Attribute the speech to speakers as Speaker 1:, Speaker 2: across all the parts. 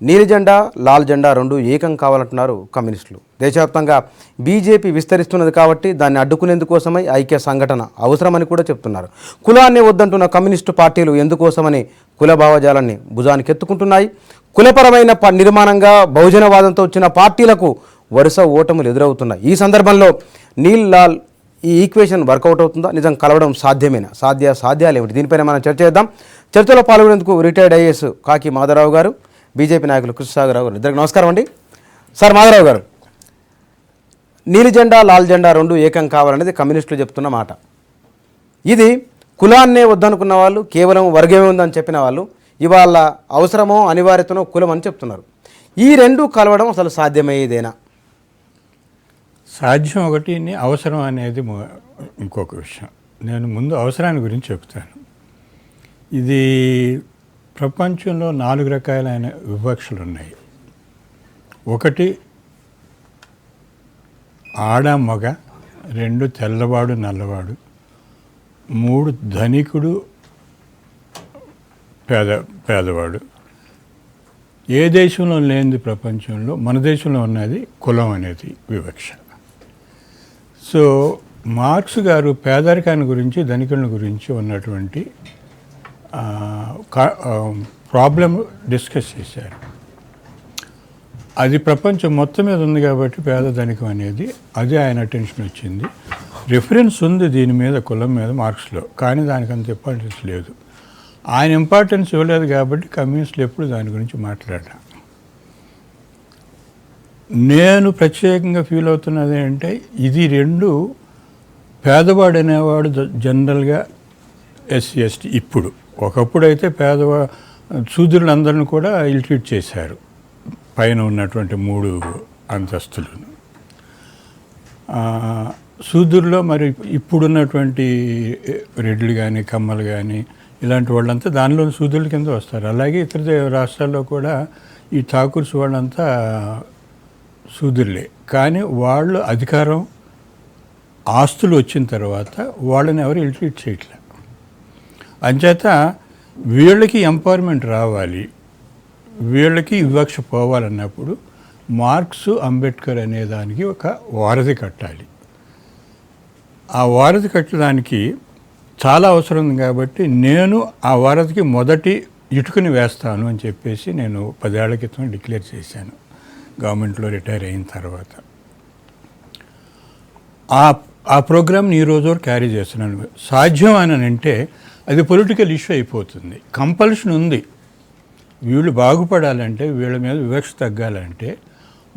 Speaker 1: నీలి జెండా లాల్ జెండా రెండు ఏకం కావాలంటున్నారు కమ్యూనిస్టులు. దేశవ్యాప్తంగా బీజేపీ విస్తరిస్తున్నది కాబట్టి దాన్ని అడ్డుకునేందుకోసమై ఐక్య సంఘటన అవసరమని కూడా చెప్తున్నారు. కులాన్ని వద్దంటున్న కమ్యూనిస్టు పార్టీలు ఎందుకోసమని కుల భావజాలాన్ని భుజానికెత్తుకుంటున్నాయి. కులపరమైన నిర్మాణంగా బహుజనవాదంతో వచ్చిన పార్టీలకు వరుస ఓటములు ఎదురవుతున్నాయి. ఈ సందర్భంలో నీల్ లాల్ ఈ ఈక్వేషన్ వర్కౌట్ అవుతుందా, నిజం కలవడం సాధ్యమేనా, సాధ్యాలు ఏమిటి, దీనిపైన మనం చర్చ చేద్దాం. చర్చలో పాల్గొనేందుకు రిటైర్డ్ ఐఏఎస్ కాకి మాధవరావు గారు, బీజేపీ నాయకులు కృష్ణసాగరరావు గారు, ఇద్దరికి నమస్కారం అండి. సార్ మాధవరావు గారు, నీలి జెండా లాల్ జెండా రెండు ఏకం కావాలనేది కమ్యూనిస్టులు చెప్తున్న మాట. ఇది కులాన్నే వద్దనుకున్న వాళ్ళు, కేవలం వర్గమే ఉందని చెప్పిన వాళ్ళు ఇవాళ అవసరమో అనివార్యతనో కులం అని చెప్తున్నారు. ఈ రెండు కలవడం అసలు సాధ్యమయ్యేదేనా?
Speaker 2: సాధ్యం ఒకటి, అవసరం అనేది ఇంకొక విషయం. నేను ముందు అవసరాన్ని గురించి చెప్తాను. ఇది ప్రపంచంలో 4 రకాలైన వివక్షలు ఉన్నాయి. ఒకటి ఆడ మగ, 2 తెల్లవాడు నల్లవాడు, 3 ధనికుడు పేదవాడు. ఏ దేశంలో లేనిది ప్రపంచంలో మన దేశంలో ఉన్నది కులం అనేది వివక్ష. సో మార్క్స్ గారు పేదరికాన్ని గురించి ధనికుల గురించి ఉన్నటువంటి ప్రాబ్లం డిస్కస్ చేశారు. అది ప్రపంచం మొత్తం మీద ఉంది కాబట్టి పేద ధనికం అనేది అది ఆయన అటెన్షన్ వచ్చింది. రిఫరెన్స్ ఉంది దీని మీద, కులం మీద మార్క్స్లో, కానీ దానికి అంత ఇంపార్టెన్స్ లేదు. ఆయన ఇంపార్టెన్స్ ఇవ్వలేదు కాబట్టి కమ్యూనిస్టులు ఎప్పుడు దాని గురించి మాట్లాడారు. నేను ప్రత్యేకంగా ఫీల్ అవుతున్నది అంటే ఇది రెండు పేదవాడు అనేవాడు జనరల్గా ఎస్సీ ఎస్టీ. ఇప్పుడు ఒకప్పుడు అయితే శూద్రులందరినీ కూడా ఇల్ట్రీట్ చేశారు, పైన ఉన్నటువంటి 3 అంతస్తులను. శూద్రుల్లో మరి ఇప్పుడున్నటువంటి రెడ్లు కానీ కమ్మలు కానీ ఇలాంటి వాళ్ళంతా దానిలో శూద్రుల కింద వస్తారు. అలాగే ఇతర రాష్ట్రాల్లో కూడా ఈ ఠాకూర్స్ వాళ్ళంతా శూద్రులే, కానీ వాళ్ళు అధికారం ఆస్తులు వచ్చిన తర్వాత వాళ్ళని ఎవరు ఇల్ట్రీట్ చేయట్లే. అంచేత వీళ్ళకి ఎంపవర్మెంట్ రావాలి, వీళ్ళకి వివక్ష పోవాలన్నప్పుడు మార్క్స్ అంబేద్కర్ అనే దానికి ఒక వారధి కట్టాలి. ఆ వారధి కట్టడానికి చాలా అవసరం ఉంది కాబట్టి నేను ఆ వారధికి మొదటి ఇటుకని వేస్తాను అని చెప్పేసి నేను 10 ఏళ్ల క్రితం డిక్లేర్ చేశాను గవర్నమెంట్లో రిటైర్ అయిన తర్వాత. ఆ ప్రోగ్రామ్ని ఈ రోజు వరకు క్యారీ చేస్తున్నాను. సాధ్యం అని అంటే అది పొలిటికల్ ఇష్యూ అయిపోతుంది. కంపల్షన్ ఉంది. వీళ్ళు బాగుపడాలంటే, వీళ్ళ మీద వివక్ష తగ్గాలంటే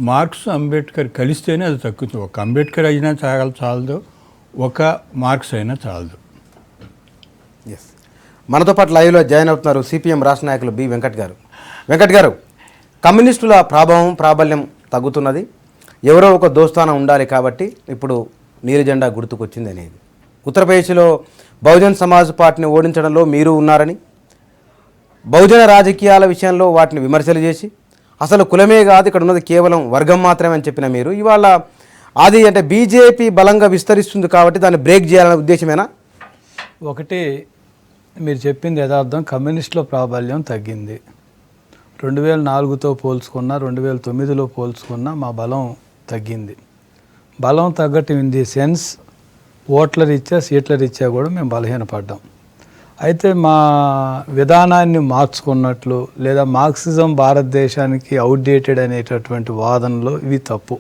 Speaker 2: మార్క్స్ అంబేద్కర్ కలిస్తేనే అది తగ్గుతుంది. ఒక అంబేద్కర్ అయినా చాలదు, ఒక మార్క్స్ అయినా చాలదు.
Speaker 1: ఎస్, మనతో పాటు లైవ్లో జాయిన్ అవుతున్నారు సిపిఎం రాష్ట్ర నాయకులు బి వెంకట్ గారు. వెంకట్ గారు, కమ్యూనిస్టుల ప్రాబల్యం తగ్గుతున్నది, ఎవరో ఒక దోస్తానం ఉండాలి కాబట్టి ఇప్పుడు నీలి జెండా గుర్తుకొచ్చింది అనేది. ఉత్తరప్రదేశ్లో బహుజన్ సమాజ్ పార్టీని ఓడించడంలో మీరు ఉన్నారని, బహుజన రాజకీయాల విషయంలో వాటిని విమర్శలు చేసి అసలు కులమే కాదు ఇక్కడ ఉన్నది కేవలం వర్గం మాత్రమే అని చెప్పిన మీరు ఇవాళ అది అంటే బీజేపీ బలంగా విస్తరిస్తుంది కాబట్టి దాన్ని బ్రేక్ చేయాలనే ఉద్దేశమేనా?
Speaker 3: ఒకటి మీరు చెప్పింది యథార్థం. కమ్యూనిస్టుల ప్రాబల్యం తగ్గింది. 2004తో పోల్చుకున్నా 2009లో పోల్చుకున్నా మా బలం తగ్గింది. బలం తగ్గటం ఇన్ ది సెన్స్ ఓట్ల రీత్యా సీట్ల రీత్యా కూడా మేము బలహీనపడ్డాం. అయితే మా విధానాన్ని మార్చుకున్నట్లు లేదా మార్క్సిజం భారతదేశానికి అవుట్డేటెడ్ అనేటటువంటి వాదనలో ఇవి తప్పు.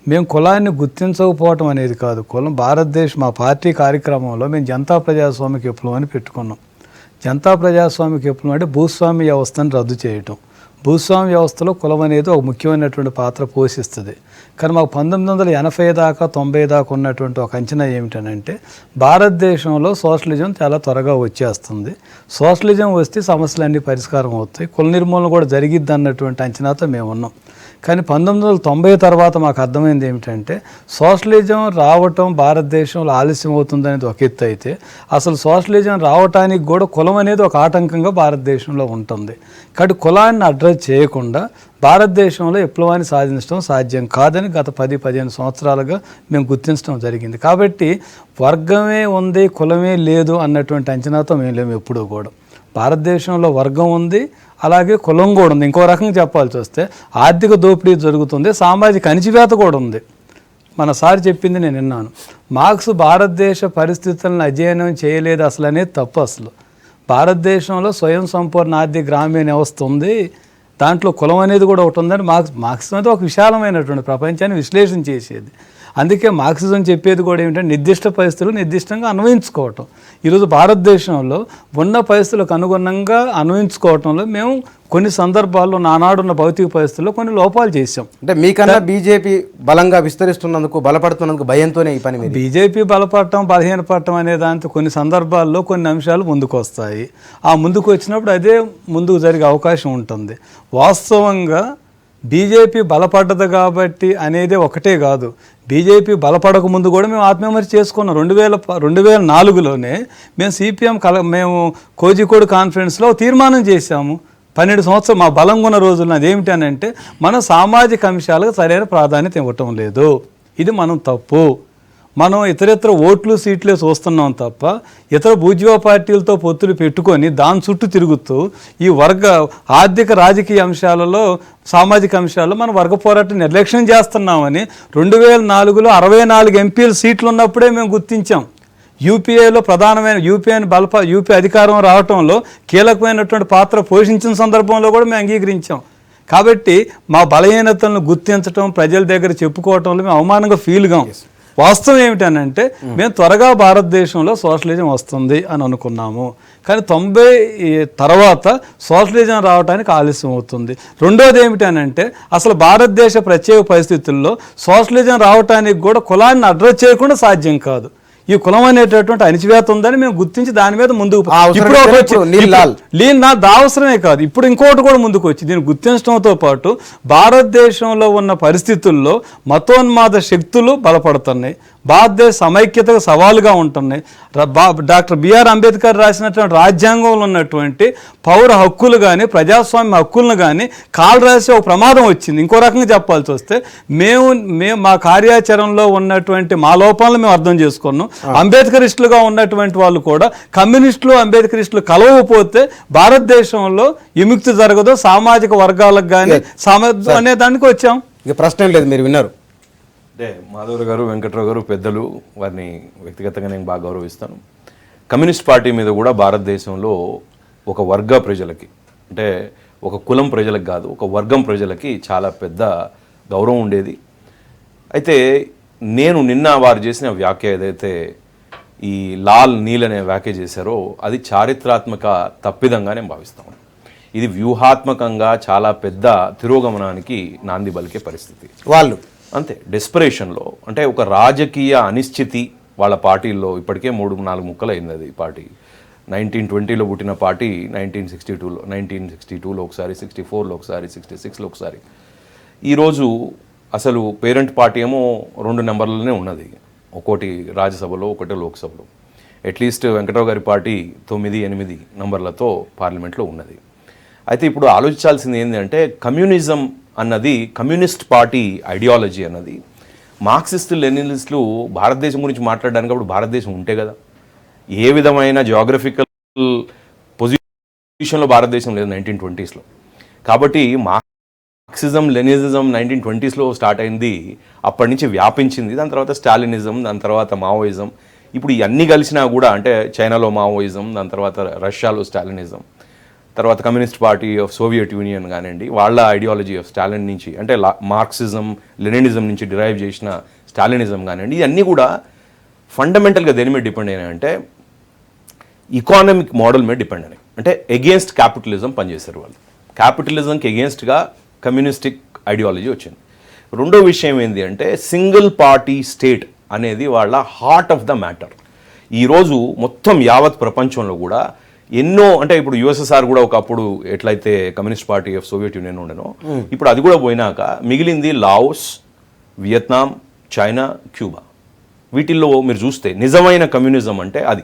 Speaker 3: మేము కులాన్ని గుర్తించకపోవటం అనేది కాదు. కులం మా పార్టీ కార్యక్రమంలో మేము జనతా ప్రజాస్వామిక విప్లవం అని పెట్టుకున్నాం. జనతా ప్రజాస్వామిక విప్లవం అంటే భూస్వామ్య వ్యవస్థను రద్దు చేయటం. భూస్వామ్య వ్యవస్థలో కులం అనేది ఒక ముఖ్యమైనటువంటి పాత్ర పోషిస్తుంది. కానీ మాకు 1980 దాకా 90 దాకా ఉన్నటువంటి ఒక అంచనా ఏమిటనంటే భారతదేశంలో సోషలిజం చాలా త్వరగా వచ్చేస్తుంది, సోషలిజం వస్తే సమస్యలన్నీ పరిష్కారం అవుతాయి, కుల నిర్మూలన కూడా జరిగిద్ది అన్నటువంటి అంచనాతో మేము ఉన్నాం. కానీ 1990 తర్వాత మాకు అర్థమైంది ఏమిటంటే సోషలిజం రావటం భారతదేశంలో ఆలస్యం అవుతుందనేది ఒక ఎత్తు అయితే అసలు సోషలిజం రావటానికి కూడా కులం అనేది ఒక ఆటంకంగా భారతదేశంలో ఉంటుంది. కాబట్టి కులాన్ని అడ్రస్ చేయకుండా భారతదేశంలో విప్లవాన్ని సాధించడం సాధ్యం కాదని గత 10-15 సంవత్సరాలుగా మేము గుర్తించడం జరిగింది. కాబట్టి వర్గమే ఉంది కులమే లేదు అన్నటువంటి అంచనాతో మేము లేము ఎప్పుడూ కూడా. భారతదేశంలో వర్గం ఉంది, అలాగే కులం కూడా ఉంది. ఇంకో రకంగా చెప్పాల్సి వస్తే ఆర్థిక దోపిడీ జరుగుతుంది, సామాజిక అణిచివేత కూడా ఉంది. మన సార్ చెప్పింది నేను విన్నాను. మార్క్స్ భారతదేశ పరిస్థితులను అధ్యయనం చేయలేదు అసలు అనేది తప్పు. అసలు భారతదేశంలో స్వయం సంపూర్ణ ఆర్థిక గ్రామీణ వ్యవస్థ ఉంది, దాంట్లో కులం అనేది కూడా ఒకటి ఉందని మార్క్సిజం అయితే ఒక విశాలమైనటువంటి ప్రపంచాన్ని విశ్లేషణ చేసేది. అందుకే మార్క్సిజం చెప్పేది కూడా ఏమిటంటే నిర్దిష్ట పరిస్థితులు నిర్దిష్టంగా అన్వయించుకోవటం. ఈరోజు భారతదేశంలో ఉన్న పరిస్థితులకు అనుగుణంగా అన్వయించుకోవటంలో మేము కొన్ని సందర్భాల్లో నానాడున్న భౌతిక పరిస్థితుల్లో కొన్ని లోపాలు చేసాం.
Speaker 1: అంటే మీకన్నా బీజేపీ బలంగా విస్తరిస్తున్నందుకు, బలపడుతున్నందుకు భయంతోనే ఈ పని మీద.
Speaker 3: బీజేపీ బలపడటం బలహీనపడటం అనే దాంతో కొన్ని సందర్భాల్లో కొన్ని అంశాలు ముందుకు వస్తాయి. ఆ ముందుకు వచ్చినప్పుడు అదే ముందుకు జరిగే అవకాశం ఉంటుంది. వాస్తవంగా బీజేపీ బలపడ్డది కాబట్టి అనేది ఒకటే కాదు, బీజేపీ బలపడక ముందు కూడా మేము ఆత్మవిమర్శ చేసుకున్నాం. 2004లోనే మేము సిపిఎం మేము కోజికోడ్ కాన్ఫరెన్స్లో తీర్మానం చేశాము. 12 సంవత్సరాలు మా బలంగా ఉన్న రోజుల్లో అదేమిటి అని అంటే మనం సామాజిక అంశాలకు సరైన ప్రాధాన్యత ఇవ్వటం లేదు, ఇది మనం తప్పు. మనం ఇతరితర ఓట్లు సీట్లే చూస్తున్నాం తప్ప ఇతర బూర్జువా పార్టీలతో పొత్తులు పెట్టుకొని దాని చుట్టూ తిరుగుతూ ఈ ఆర్థిక రాజకీయ అంశాలలో సామాజిక అంశాల్లో మనం వర్గ పోరాటం నిర్లక్ష్యం చేస్తున్నామని 2004లో 64 ఎంపీల సీట్లు ఉన్నప్పుడే మేము గుర్తించాం. యూపీఏలో ప్రధానమైన యూపీ అధికారం రావటంలో కీలకమైనటువంటి పాత్ర పోషించిన సందర్భంలో కూడా మేము అంగీకరించాం. కాబట్టి మా బలహీనతలను గుర్తించడం, ప్రజల దగ్గర చెప్పుకోవటంలో మేము అవమానంగా ఫీల్గాం. వాస్తవం ఏమిటనంటే మేము త్వరగా భారతదేశంలో సోషలిజం వస్తుంది అని అనుకున్నాము, కానీ 90 తర్వాత సోషలిజం రావడానికి ఆలస్యం అవుతుంది. రెండోది ఏమిటనంటే అసలు భారతదేశ ప్రత్యేక పరిస్థితుల్లో సోషలిజం రావడానికి కూడా కులాన్ని అడ్రస్ చేయకుండా సాధ్యం కాదు. ఈ కులం అనేటటువంటి అణిచివేత ఉందని మేము గుర్తించి దాని మీద ముందుకు అవసరమే కాదు, ఇప్పుడు ఇంకోటి కూడా ముందుకు వచ్చి దీన్ని గుర్తించడంతో పాటు భారతదేశంలో ఉన్న పరిస్థితుల్లో మతోన్మాద శక్తులు బలపడుతున్నాయి, భారతదేశ సమైక్యతకు సవాలుగా ఉంటున్నాయి. డాక్టర్ బిఆర్ అంబేద్కర్ రాసినటువంటి రాజ్యాంగంలో ఉన్నటువంటి పౌర హక్కులు కానీ ప్రజాస్వామ్య హక్కులను కానీ కాలు రాసే ఒక ప్రమాదం వచ్చింది. ఇంకో రకంగా చెప్పాల్సి వస్తే మేము మా కార్యాచరణలో ఉన్నటువంటి మా లోపాలను మేము అర్థం చేసుకున్నాం. అంబేద్కరిస్టులుగా ఉన్నటువంటి వాళ్ళు కూడా కమ్యూనిస్టులు అంబేద్కరిస్టులు కలవకపోతే భారతదేశంలో విముక్తి జరగదు, సామాజిక వర్గాలకు కానీ అనే దానికి వచ్చాం.
Speaker 1: ఇక ప్రశ్న లేదు, మీరు విన్నారు.
Speaker 4: అంటే మాధవరావు గారు, వెంకట్రావు గారు పెద్దలు, వారిని వ్యక్తిగతంగా నేను బాగా గౌరవిస్తాను. కమ్యూనిస్ట్ పార్టీ మీద కూడా భారతదేశంలో ఒక వర్గ ప్రజలకి, అంటే ఒక కులం ప్రజలకు కాదు, ఒక వర్గం ప్రజలకి చాలా పెద్ద గౌరవం ఉండేది. అయితే నేను నిన్న వారు చేసిన వ్యాఖ్య ఏదైతే ఈ లాల్ నీల్ అనే వ్యాఖ్య చేశారో అది చారిత్రాత్మక తప్పిదంగా నేను భావిస్తాను. ఇది వ్యూహాత్మకంగా చాలా పెద్ద తిరోగమనానికి నాంది పలికే పరిస్థితి.
Speaker 1: వాళ్ళు
Speaker 4: అంతే డెస్పరేషన్లో, అంటే ఒక రాజకీయ అనిశ్చితి వాళ్ళ పార్టీల్లో ఇప్పటికే 3-4 ముక్కలు అయింది. అది పార్టీ 1920లో పుట్టిన పార్టీ 1962లో ఒకసారి, 64లో ఒకసారి, 66లో ఒకసారి. ఈరోజు అసలు పేరెంట్ పార్టీ ఏమో 2 నెంబర్లనే ఉన్నది, ఒకటి రాజ్యసభలో ఒకటి లోక్సభలో. అట్లీస్ట్ వెంకటరావు గారి పార్టీ 9-8 నంబర్లతో పార్లమెంట్లో ఉన్నది. అయితే ఇప్పుడు ఆలోచించాల్సింది ఏంటంటే కమ్యూనిజం అన్నది, కమ్యూనిస్ట్ పార్టీ ఐడియాలజీ అన్నది, మార్క్సిస్టు లెనినిస్టులు భారతదేశం గురించి మాట్లాడడానికి అప్పుడు భారతదేశం ఉంటే కదా, ఏ విధమైన జియోగ్రఫికల్ పొజిషన్లో భారతదేశం లేదు 1920స్లో. కాబట్టి మార్క్సిజం లెనినిజం 1920స్లో స్టార్ట్ అయింది, అప్పటి నుంచి వ్యాపించింది. దాని తర్వాత స్టాలినిజం, దాని తర్వాత మావోయిజం, ఇప్పుడు ఇవన్నీ కలిసినా కూడా అంటే చైనాలో మావోయిజం, దాని తర్వాత రష్యాలో స్టాలినిజం, తర్వాత communist party of Soviet union కానివ్వండి, వాళ్ళ ఐడియాలజీ ఆఫ్ స్టాలిన్ నుంచి అంటే మార్క్సిజం లెనినిజం నుంచి డిరైవ్ చేసిన స్టాలినిజం కానివ్వండి, ఇవన్నీ కూడా ఫండమెంటల్గా దేని మీద డిపెండ్ అయినాయంటే ఇకానమిక్ మోడల్ మీద డిపెండ్ అయినాయి. అంటే ఎగెయిన్స్ట్ క్యాపిటలిజం పనిచేశారు వాళ్ళు. క్యాపిటలిజంకి ఎగెయిన్స్ట్గా కమ్యూనిస్టిక్ ఐడియాలజీ వచ్చింది. రెండో విషయం ఏంటి అంటే సింగిల్ పార్టీ స్టేట్ అనేది వాళ్ళ హార్ట్ ఆఫ్ ద మ్యాటర్. ఈరోజు మొత్తం యావత్ ప్రపంచంలో కూడా ఎన్నో, అంటే ఇప్పుడు యుఎస్ఎస్ఆర్ కూడా ఒకప్పుడు ఎట్లయితే communist party of Soviet Union ఉండేనో, ఇప్పుడు అది కూడా పోయినాక మిగిలింది లాఓస్, వియత్నాం, చైనా, క్యూబా. వీటిల్లో మీరు చూస్తే నిజమైన కమ్యూనిజం అంటే అది.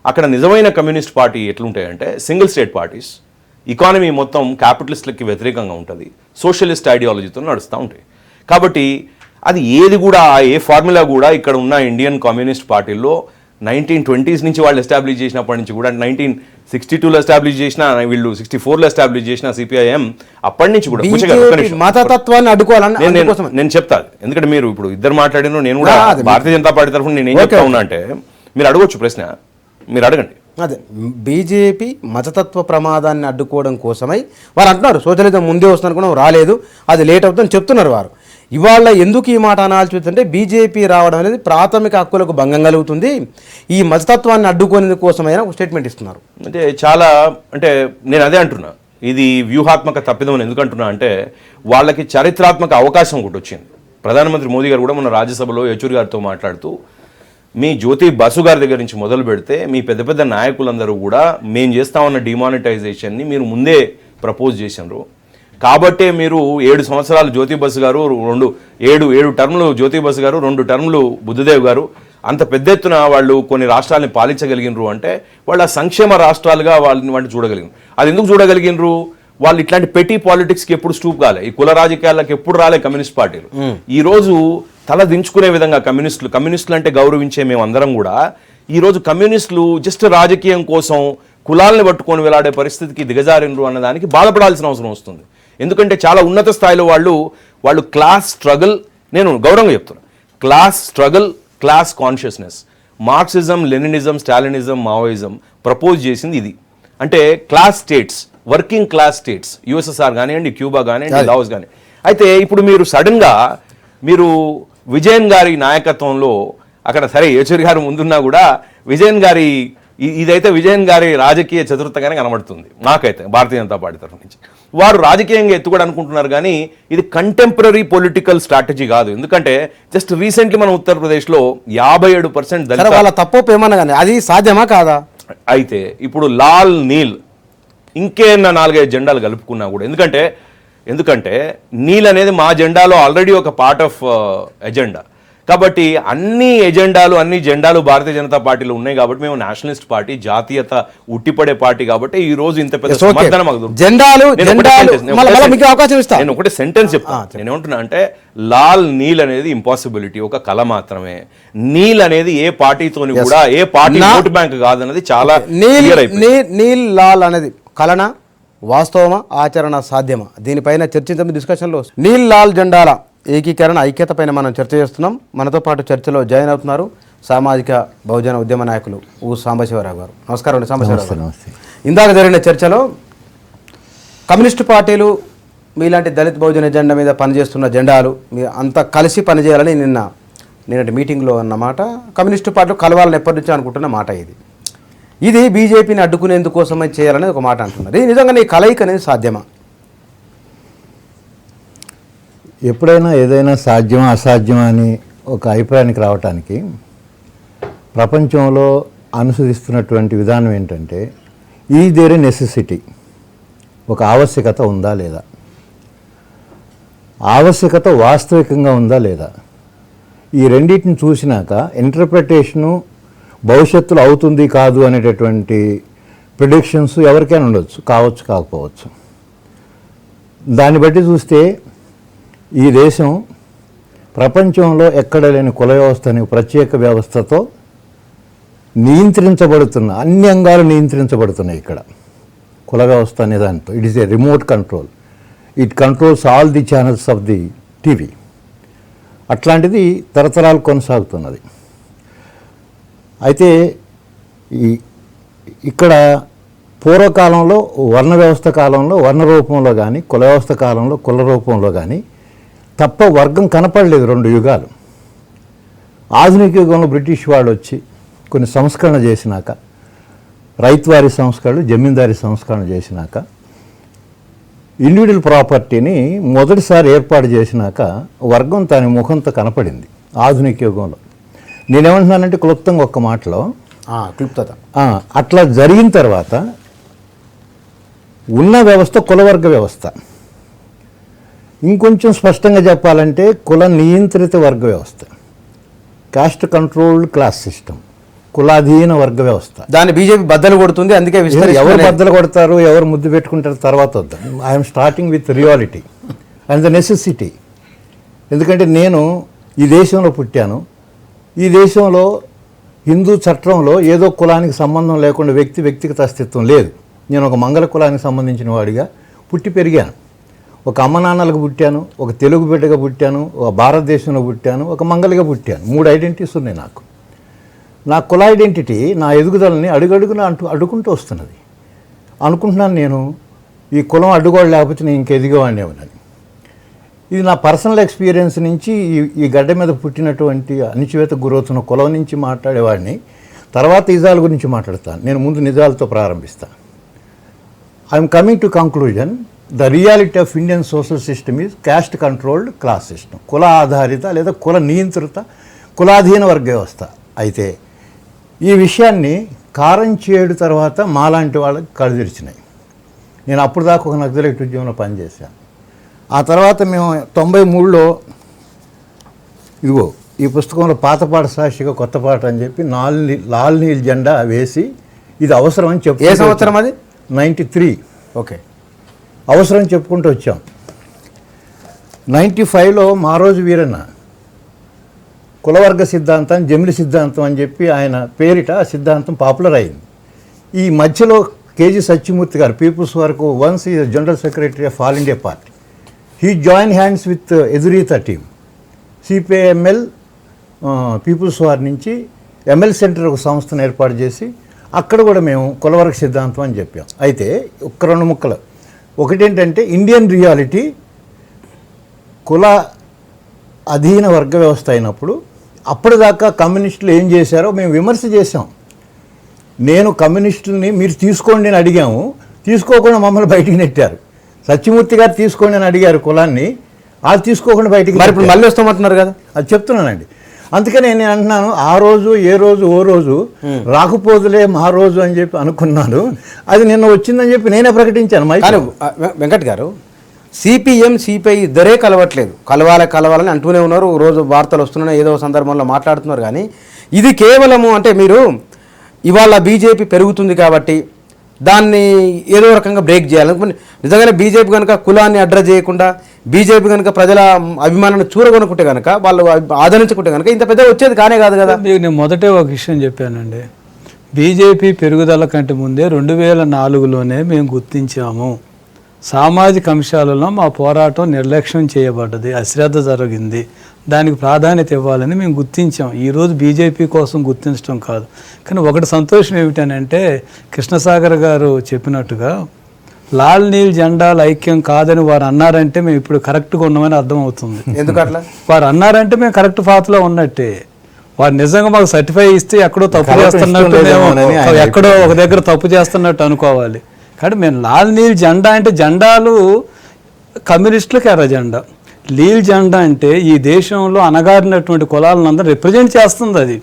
Speaker 4: అక్కడ నిజమైన కమ్యూనిస్ట్ పార్టీ ఎట్లుంటాయంటే సింగిల్ స్టేట్ పార్టీస్, ఎకానమీ మొత్తం క్యాపిటలిస్టులకి వ్యతిరేకంగా ఉంటుంది, సోషలిస్ట్ ఐడియాలజీతో నడుస్తూ ఉంటాయి. కాబట్టి అది ఏది కూడా, ఏ ఫార్ములా కూడా ఇక్కడ ఉన్న ఇండియన్ కమ్యూనిస్ట్ పార్టీల్లో 1920s నుంచి వాళ్ళు ఎస్టాబ్లిష్ చేసినప్పటి నుంచి కూడా 1962లో ఎస్టాబ్లిష్ చేసిన వీళ్ళు 64లో ఎస్టాబ్లిష్ చేసిన సిపిఐఎం అప్పటి నుంచి కూడా
Speaker 1: బీజేపీ మతతత్వాన్ని అడ్డుకోవాలని
Speaker 4: నేను చెప్తాను. ఎందుకంటే మీరు ఇప్పుడు ఇద్దరు మాట్లాడిన నేను కూడా భారతీయ జనతా పార్టీ తరఫున నేను ఏం చెప్తా ఉన్నా అంటే మీరు అడగొచ్చు ప్రశ్న, మీరు అడగండి.
Speaker 1: అదే బీజేపీ మతతత్వ ప్రమాదాన్ని అడ్డుకోవడం కోసమై వారు అంటున్నారు సోషలిజం ముందే వస్తుంది అనుకున్నాం, రాలేదు, అది లేట్ అవుతుందని చెప్తున్నారు వారు. ఇవాళ ఎందుకు ఈ మాట అనాల్సి వచ్చిందంటే బీజేపీ రావడం అనేది ప్రాథమిక హక్కులకు భంగం కలుగుతుంది, ఈ మతతత్వాన్ని అడ్డుకునే కోసమైనా ఒక స్టేట్మెంట్ ఇస్తున్నారు.
Speaker 4: అంటే చాలా అంటే నేను అదే అంటున్నా, ఇది వ్యూహాత్మక తప్పిదం అని ఎందుకు అంటున్నా అంటే వాళ్ళకి చారిత్రాత్మక అవకాశం ఒకటి వచ్చింది. ప్రధానమంత్రి మోదీ గారు కూడా మన రాజ్యసభలో యెచూరి గారితో మాట్లాడుతూ మీ జ్యోతి బసు గారి దగ్గర నుంచి మొదలు పెడితే మీ పెద్ద పెద్ద నాయకులందరూ కూడా మేము చేస్తా ఉన్న డిమానిటైజేషన్ని మీరు ముందే ప్రపోజ్ చేసినారు, కాబట్టే మీరు 7 సంవత్సరాలు జ్యోతి బసు గారు, 7 టర్ములు జ్యోతి బసు గారు, 2 టర్ములు బుద్ధదేవ్ గారు అంత పెద్ద ఎత్తున వాళ్ళు కొన్ని రాష్ట్రాలని పాలించగలిగినరు అంటే వాళ్ళ సంక్షేమ రాష్ట్రాలుగా వాటిని చూడగలిగినారు. అది ఎందుకు చూడగలిగినరు? వాళ్ళు ఇట్లాంటి పెట్టి పాలిటిక్స్కి ఎప్పుడు స్టూప్ కాలే, ఈ కుల రాజకీయాలకు ఎప్పుడు రాలే కమ్యూనిస్ట్ పార్టీలు. ఈ రోజు తల దించుకునే విధంగా కమ్యూనిస్టులు అంటే గౌరవించే మేమందరం కూడా ఈరోజు కమ్యూనిస్టులు జస్ట్ రాజకీయం కోసం కులాలను పట్టుకొని వెలాడే పరిస్థితికి దిగజారినరు అన్నదానికి బాధపడాల్సిన అవసరం వస్తుంది. ఎందుకంటే చాలా ఉన్నత స్థాయిలో వాళ్ళు క్లాస్ స్ట్రగుల్, నేను గౌరవంగా చెప్తున్నా, class struggle, class consciousness, Marxism, Leninism, Stalinism, Maoism propose చేసింది ఇది. అంటే class states, working class states, USSR కానివ్వండి, క్యూబా కానివ్వండి, లావోస్ కానీ. అయితే ఇప్పుడు మీరు సడన్గా విజయన్ గారి నాయకత్వంలో అక్కడ సరే యెచూరి గారు ముందున్నా కూడా విజయన్ గారి ఇదైతే విజయన్ గారి రాజకీయ చతురతగానే కనబడుతుంది నాకైతే. భారతీయ జనతా పార్టీ తరఫు నుంచి వారు రాజకీయంగా ఎత్తుకోవడం అనుకుంటున్నారు కానీ ఇది కంటెంపరీ పొలిటికల్ స్ట్రాటజీ కాదు. ఎందుకంటే జస్ట్ రీసెంట్లీ మనం ఉత్తరప్రదేశ్లో 57% దళిత
Speaker 1: వాళ్ళ తప్పు ఏమన్నా కానీ అది సాధ్యమా కాదా?
Speaker 4: అయితే ఇప్పుడు లాల్ నీల్ ఇంకేనా 4-5 జెండాలు కలుపుకున్నా కూడా, ఎందుకంటే నీల్ అనేది మా జెండాలో ఆల్రెడీ ఒక పార్ట్ ఆఫ్ ఎజెండా. కాబట్టి అన్ని జెండాలు భారతీయ జనతా పార్టీలో ఉన్నాయి కాబట్టి మేము నేషనలిస్ట్ పార్టీ, జాతీయత ఉట్టిపడే పార్టీ కాబట్టి ఈ రోజు ఇంత పెద్ద సమర్థన మాకు నేను ఒకటి సెంటెన్స్ చెప్తాను. నేను ఏమంటున్నా అంటే లాల్ నీల్ అనేది ఇంపాసిబిలిటీ, ఒక కళ మాత్రమే. నీల్ అనేది ఏ పార్టీతోని కూడా ఏ పార్టీ ఓట్ బ్యాంక్ కాదన్నది చాలా
Speaker 1: నీల్ లాల్ అనేది కలనా వాస్తవమా ఆచరణ సాధ్యమా దీనిపైన చర్చించే డిస్కషన్లో నీల్ లాల్ జెండాల ఏకీకరణ ఐక్యత పైన మనం చర్చ చేస్తున్నాం. మనతో పాటు చర్చలో జాయిన్ అవుతున్నారు సామాజిక బహుజన ఉద్యమ నాయకులు సాంబశివరావు గారు. నమస్కారం అండి సాంబశివరావు గారు. ఇందాక జరిగిన చర్చలో కమ్యూనిస్టు పార్టీలు మీలాంటి దళిత బహుజన ఎజెండా మీద పనిచేస్తున్న జెండాలు మీరు అంతా కలిసి పనిచేయాలని నిన్నటి మీటింగ్లో అన్నమాట. కమ్యూనిస్టు పార్టీలు కలవాలని ఎప్పటి నుంచో అనుకుంటున్న మాట ఇది బీజేపీని అడ్డుకునేందుకోసమే చేయాలనేది ఒక మాట అంటున్నారు. ఇది నిజంగా ఈ కలయిక అనేది సాధ్యమా?
Speaker 5: ఎప్పుడైనా ఏదైనా సాధ్యమా అసాధ్యమా అని ఒక అభిప్రాయానికి రావటానికి ప్రపంచంలో అనుసరిస్తున్నటువంటి విధానం ఏంటంటే ఈజ్ దేర్ ఎ నెసెసిటీ, ఒక ఆవశ్యకత ఉందా లేదా, ఆవశ్యకత వాస్తవికంగా ఉందా లేదా, ఈ రెండింటిని చూసినాక ఇంటర్ప్రిటేషను భవిష్యత్తులో అవుతుంది కాదు అనేటటువంటి ప్రిడిక్షన్స్ ఎవరికైనా ఉండొచ్చు, కావచ్చు కాకపోవచ్చు. దాన్ని బట్టి చూస్తే ఈ దేశం ప్రపంచంలో ఎక్కడ లేని కుల వ్యవస్థ అనే ప్రత్యేక వ్యవస్థతో నియంత్రించబడుతున్న అన్ని అంగాలు నియంత్రించబడుతున్నాయి. ఇక్కడ కుల వ్యవస్థ అనే దాంతో it is A remote control, it controls all the channels of the TV. అట్లాంటిది తరతరాలు కొనసాగుతున్నది. అయితే ఇక్కడ పూర్వకాలంలో వర్ణ వ్యవస్థ కాలంలో వర్ణ రూపంలో కానీ కుల వ్యవస్థ కాలంలో కుల రూపంలో కానీ తప్ప వర్గం కనపడలేదు 2 యుగాలు. ఆధునిక యుగంలో బ్రిటిష్ వాళ్ళు వచ్చి కొన్ని సంస్కరణ చేసినాక, రైతువారి సంస్కరణలు, జమీందారీ సంస్కరణ చేసినాక, ఇండివిజువల్ ప్రాపర్టీని మొదటిసారి ఏర్పాటు చేసినాక వర్గం దాని ముఖంతో కనపడింది ఆధునిక యుగంలో. నేనేమంటున్నానంటే క్లుప్తంగా ఒక్క మాటలో
Speaker 1: క్లుప్తత
Speaker 5: అట్లా జరిగిన తర్వాత ఉన్న వ్యవస్థ కులవర్గ వ్యవస్థ. ఇంకొంచెం స్పష్టంగా చెప్పాలంటే కుల నియంత్రిత వర్గ వ్యవస్థ, కాస్ట్ కంట్రోల్డ్ క్లాస్ సిస్టమ్, కులాధీన వర్గ వ్యవస్థ.
Speaker 1: దాన్ని బీజేపీ బద్దలు కొడుతుంది. అందుకే
Speaker 5: ఎవరు బద్దలు కొడతారు, ఎవరు ముద్దు పెట్టుకుంటారు తర్వాత వద్దాం. I'm starting with reality and the necessity. ఎందుకంటే నేను ఈ దేశంలో పుట్టాను, ఈ దేశంలో హిందూ చట్టంలో ఏదో కులానికి సంబంధం లేకుండా వ్యక్తిగత అస్తిత్వం లేదు. నేను ఒక మంగళ కులానికి సంబంధించిన వాడిగా పుట్టి పెరిగాను. ఒక అమ్మ నాన్నలకు పుట్టాను, ఒక తెలుగు బిడ్డగా పుట్టాను, ఒక భారతదేశంలో పుట్టాను, ఒక మంగళగా పుట్టాను. 3 ఐడెంటిటీస్ ఉన్నాయి నాకు. నా కుల ఐడెంటిటీ నా ఎదుగుదలని అడుగడుగున అడ్డుకుంటూ వస్తున్నది. అనుకుంటున్నాను నేను ఈ కులం అడ్డుకోవడం లేకపోతే నేను ఇంక ఎదిగేవాడినేమని. ఇది నా పర్సనల్ ఎక్స్పీరియన్స్ నుంచి ఈ గడ్డ మీద పుట్టినటువంటి అణిచివేత గురవుతున్న కులం నుంచి మాట్లాడేవాడిని. తర్వాత నిజాల గురించి మాట్లాడతాను. నేను ముందు నిజాలతో ప్రారంభిస్తాను. I'm coming to conclusion. The reality of Indian social system is caste controlled class system. కుల ఆధారిత లేదా కుల నియంత్రిత కులాధీన వర్గ వ్యవస్థ. అయితే ఈ విషయాన్ని కారం చేడు తర్వాత మాలాంటి వాళ్ళకి కళ్ళు తెరిచినాయి. నేను అప్పుడు దాకా ఒక నక్సలైట్ ఉద్యమంలో పనిచేశాను. ఆ తర్వాత మేము 93లో ఇదిగో ఈ పుస్తకంలో పాత పాట సాక్షిగా కొత్త పాట అని చెప్పి లాల్ నీల్ జెండా వేసి ఇది అవసరం అని చెప్పి.
Speaker 1: ఏ సంవత్సరం అది?
Speaker 5: 93.
Speaker 1: ఓకే,
Speaker 5: అవసరం చెప్పుకుంటూ వచ్చాం. 95లో మారోజు వీరన్న కులవర్గ సిద్ధాంతం, జమిలి సిద్ధాంతం అని చెప్పి ఆయన పేరిట ఆ సిద్ధాంతం పాపులర్ అయింది. ఈ మధ్యలో కేజీ సత్యమూర్తి గారు పీపుల్స్ వరకు once is general secretary of all India party. He join hands with Edureetha team. CPI ML people's war నుంచి ఎంఎల్ సెంటర్ ఒక సంస్థను ఏర్పాటు చేసి అక్కడ కూడా మేము కులవర్గ సిద్ధాంతం అని చెప్పాం. అయితే ఒక్క 2 ముక్కలు. ఒకటేంటంటే ఇండియన్ రియాలిటీ కుల అధీన వర్గ వ్యవస్థ అయినప్పుడు అప్పటిదాకా కమ్యూనిస్టులు ఏం చేశారో మేము విమర్శ చేశాం. నేను కమ్యూనిస్టులని మీరు తీసుకోండి అని అడిగాము, తీసుకోకుండా మమ్మల్ని బయటికి నెట్టారు. సత్యమూర్తి గారు తీసుకోండి అని అడిగారు కులాన్ని, అది తీసుకోకుండా బయటికి.
Speaker 1: మరి ఇప్పుడు మళ్ళీ వస్తామంటున్నారు కదా?
Speaker 5: అది చెప్తున్నానండి. అందుకనే నేను అంటున్నాను, ఆ రోజు ఏ రోజు ఓ రోజు రాకపోదులే మా రోజు అని చెప్పి అనుకున్నాను. అది నిన్న వచ్చిందని చెప్పి నేనే ప్రకటించాను.
Speaker 1: కానీ వెంకట్ గారు, సిపిఎం సిపిఐ ఇద్దరే కలవాలని అంటూనే ఉన్నారు. రోజు వార్తలు వస్తున్నాయి, ఏదో సందర్భంలో మాట్లాడుతున్నారు. కానీ ఇది కేవలము అంటే మీరు ఇవాళ బీజేపీ పెరుగుతుంది కాబట్టి దాన్ని ఏదో రకంగా బ్రేక్ చేయాలి. నిజంగానే బీజేపీ కనుక కులాన్ని అడ్రస్ చేయకుండా బీజేపీ కనుక ప్రజల అభిమానాన్ని చూరగొనుకుంటే కనుక, వాళ్ళు ఆదరించుకుంటే కనుక ఇంత పెద్ద వచ్చేది కానే కాదు కదా.
Speaker 3: నేను మొదటే ఒక విషయం చెప్పానండి. బీజేపీ పెరుగుదల కంటే ముందే 2004లోనే మేము గుర్తించాము. సామాజిక అంశాలలో మా పోరాటం నిర్లక్ష్యం చేయబడ్డది, అశ్రద్ధ జరిగింది, దానికి ప్రాధాన్యత ఇవ్వాలని మేము గుర్తించాం. ఈరోజు బీజేపీ కోసం గుర్తించడం కాదు. కానీ ఒకటి సంతోషం ఏమిటనంటే, కృష్ణసాగర్ గారు చెప్పినట్టుగా లాల్ నీల్ జెండాల ఐక్యం కాదని వారు అన్నారంటే మేము ఇప్పుడు కరెక్ట్గా ఉన్నామని అర్థమవుతుంది.
Speaker 1: ఎందుకట్లా?
Speaker 3: వారు అన్నారంటే మేము కరెక్ట్ పాత్రలో ఉన్నట్టే. వారు నిజంగా మాకు సర్టిఫై ఇస్తే ఎక్కడో తప్పు చేస్తున్నట్టు, ఎక్కడో ఒక దగ్గర తప్పు చేస్తున్నట్టు అనుకోవాలి. కానీ మేము లాల్ నీల్ జెండా అంటే జెండాలు కమ్యూనిస్టులకు ఎర్ర జెండా, నీల్ జెండా అంటే ఈ దేశంలో అణగారినటువంటి కులాలను రిప్రజెంట్ చేస్తుంది. అది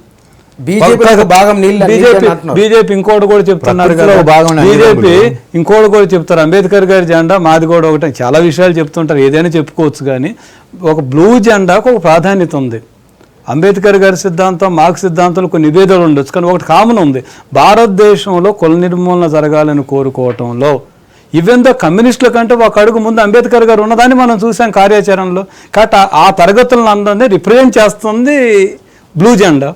Speaker 3: బీజేపీ ఇంకోటి కూడా చెప్తున్నారు కదా, బీజేపీ ఇంకోటి కూడా చెప్తారు, అంబేద్కర్ గారి జెండా మాది కూడా ఒకటి, చాలా విషయాలు చెప్తుంటారు, ఏదైనా చెప్పుకోవచ్చు. కానీ ఒక బ్లూ జెండాకు ఒక ప్రాధాన్యత ఉంది. అంబేద్కర్ గారి సిద్ధాంతం, మార్క్స్ సిద్ధాంతంలో కొన్ని నివేదనలు ఉండొచ్చు, కానీ ఒకటి కామన్ ఉంది. భారతదేశంలో కుల నిర్మూలన జరగాలని కోరుకోవటంలో ఈవెన్ కమ్యూనిస్టుల కంటే ఒక అడుగు ముందు అంబేద్కర్ గారు ఉన్నదాన్ని మనం చూసాం కార్యాచరణలో. కాబట్టి ఆ తరగతులను అందరినీ రిప్రజెంట్ చేస్తుంది బ్లూ జెండా.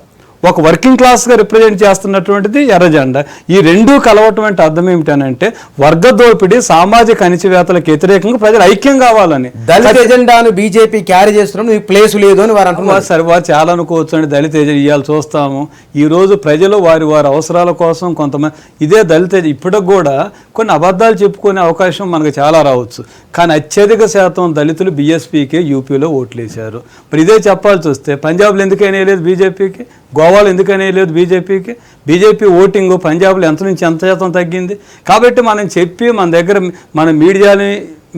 Speaker 3: ఒక వర్కింగ్ క్లాస్గా రిప్రజెంట్ చేస్తున్నటువంటిది ఎర్ర జెండా. ఈ రెండూ కలవటం అంటే అర్థం ఏమిటనంటే వర్గ దోపిడీ, సామాజిక అణిచివేతలకు వ్యతిరేకంగా ప్రజలు ఐక్యం కావాలని.
Speaker 1: దళిత ఎజెండాను బీజేపీ క్యారీ చేస్తున్నాం, ప్లేస్ లేదు అని వారు అంటున్నారు.
Speaker 3: సరే, వారు చాలా అనుకోవచ్చు అండి. దళిత ఎజెండా ఇవాళ చూస్తాము. ఈరోజు ప్రజలు వారి అవసరాల కోసం కొంతమంది ఇదే దళిత ఇప్పటికి కూడా కొన్ని అబద్ధాలు చెప్పుకునే అవకాశం మనకు చాలా రావచ్చు. కానీ అత్యధిక శాతం దళితులు బీఎస్పీకి యూపీలో ఓట్లేశారు. మరి ఇదే చెప్పాల్సి వస్తే పంజాబ్లో ఎందుకైనా లేదు బీజేపీకి, గోవాలో ఎందుకనే లేదు బీజేపీకి. బీజేపీ ఓటింగ్ పంజాబ్లో ఎంత నుంచి ఎంత శాతం తగ్గింది. కాబట్టి మనం చెప్పి మన మీడియాని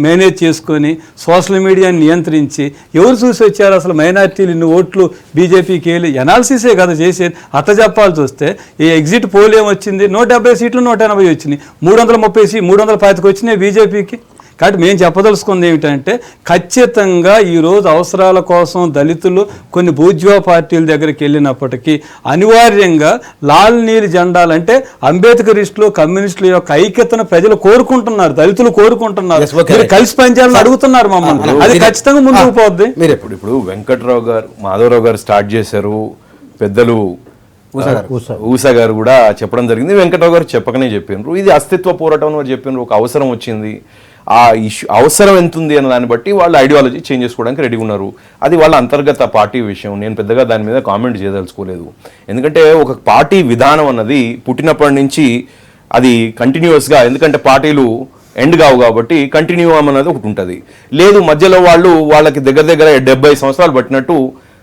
Speaker 3: మేనేజ్ చేసుకొని సోషల్ మీడియాని నియంత్రించి ఎవరు చూసి వచ్చారు అసలు మైనార్టీలు ఇన్ని ఓట్లు బీజేపీకి వెళ్ళి ఎనాలిసిసే కదా చేసేది. అట్ట చెప్పాల్సి వస్తే ఈ ఎగ్జిట్ పోల్ ఏమొచ్చింది, 170 సీట్లు 180 వచ్చినాయి, 330 వచ్చినాయి బీజేపీకి. కాబట్టి మేము చెప్పదలుచుకుంది ఏమిటంటే, ఖచ్చితంగా ఈరోజు అవసరాల కోసం దళితులు కొన్ని బూర్జువా పార్టీల దగ్గరికి వెళ్ళినప్పటికీ అనివార్యంగా లాల్ నీల్ జెండాలంటే అంబేద్కరిస్టులు, కమ్యూనిస్టుల యొక్క ఐక్యతను ప్రజలు కోరుకుంటున్నారు, దళితులు కోరుకుంటున్నారు, కలిసి పనిచేయాలని అడుగుతున్నారు మమ్మల్ని. అది ఖచ్చితంగా ముందుకు పోద్ది.
Speaker 4: మీరు ఇప్పుడు వెంకట్రావు గారు, మాధవరావు గారు స్టార్ట్ చేశారు, పెద్దలు ఊసా గారు కూడా చెప్పడం జరిగింది, వెంకటరావు గారు చెప్పకనే చెప్పినారు. ఇది అస్తిత్వ పోరాటం అని చెప్పినారు. ఒక అవసరం వచ్చింది, ఆ ఇష్యూ అవసరం ఎంత ఉంది అన్న దాన్ని బట్టి వాళ్ళు ఐడియాలజీ చేంజ్ చేసుకోవడానికి రెడీగా ఉన్నారు. అది వాళ్ళ అంతర్గత పార్టీ విషయం. నేను పెద్దగా దాని మీద కామెంట్ చేయదలుచుకోలేదు. ఎందుకంటే ఒక పార్టీ విధానం అన్నది పుట్టినప్పటి నుంచి అది కంటిన్యూస్గా, ఎందుకంటే పార్టీలు ఎండ్ కావు కాబట్టి కంటిన్యూ అన్నది ఒకటి ఉంటుంది. లేదు మధ్యలో వాళ్ళకి దగ్గర 70 సంవత్సరాలు పట్టినట్టు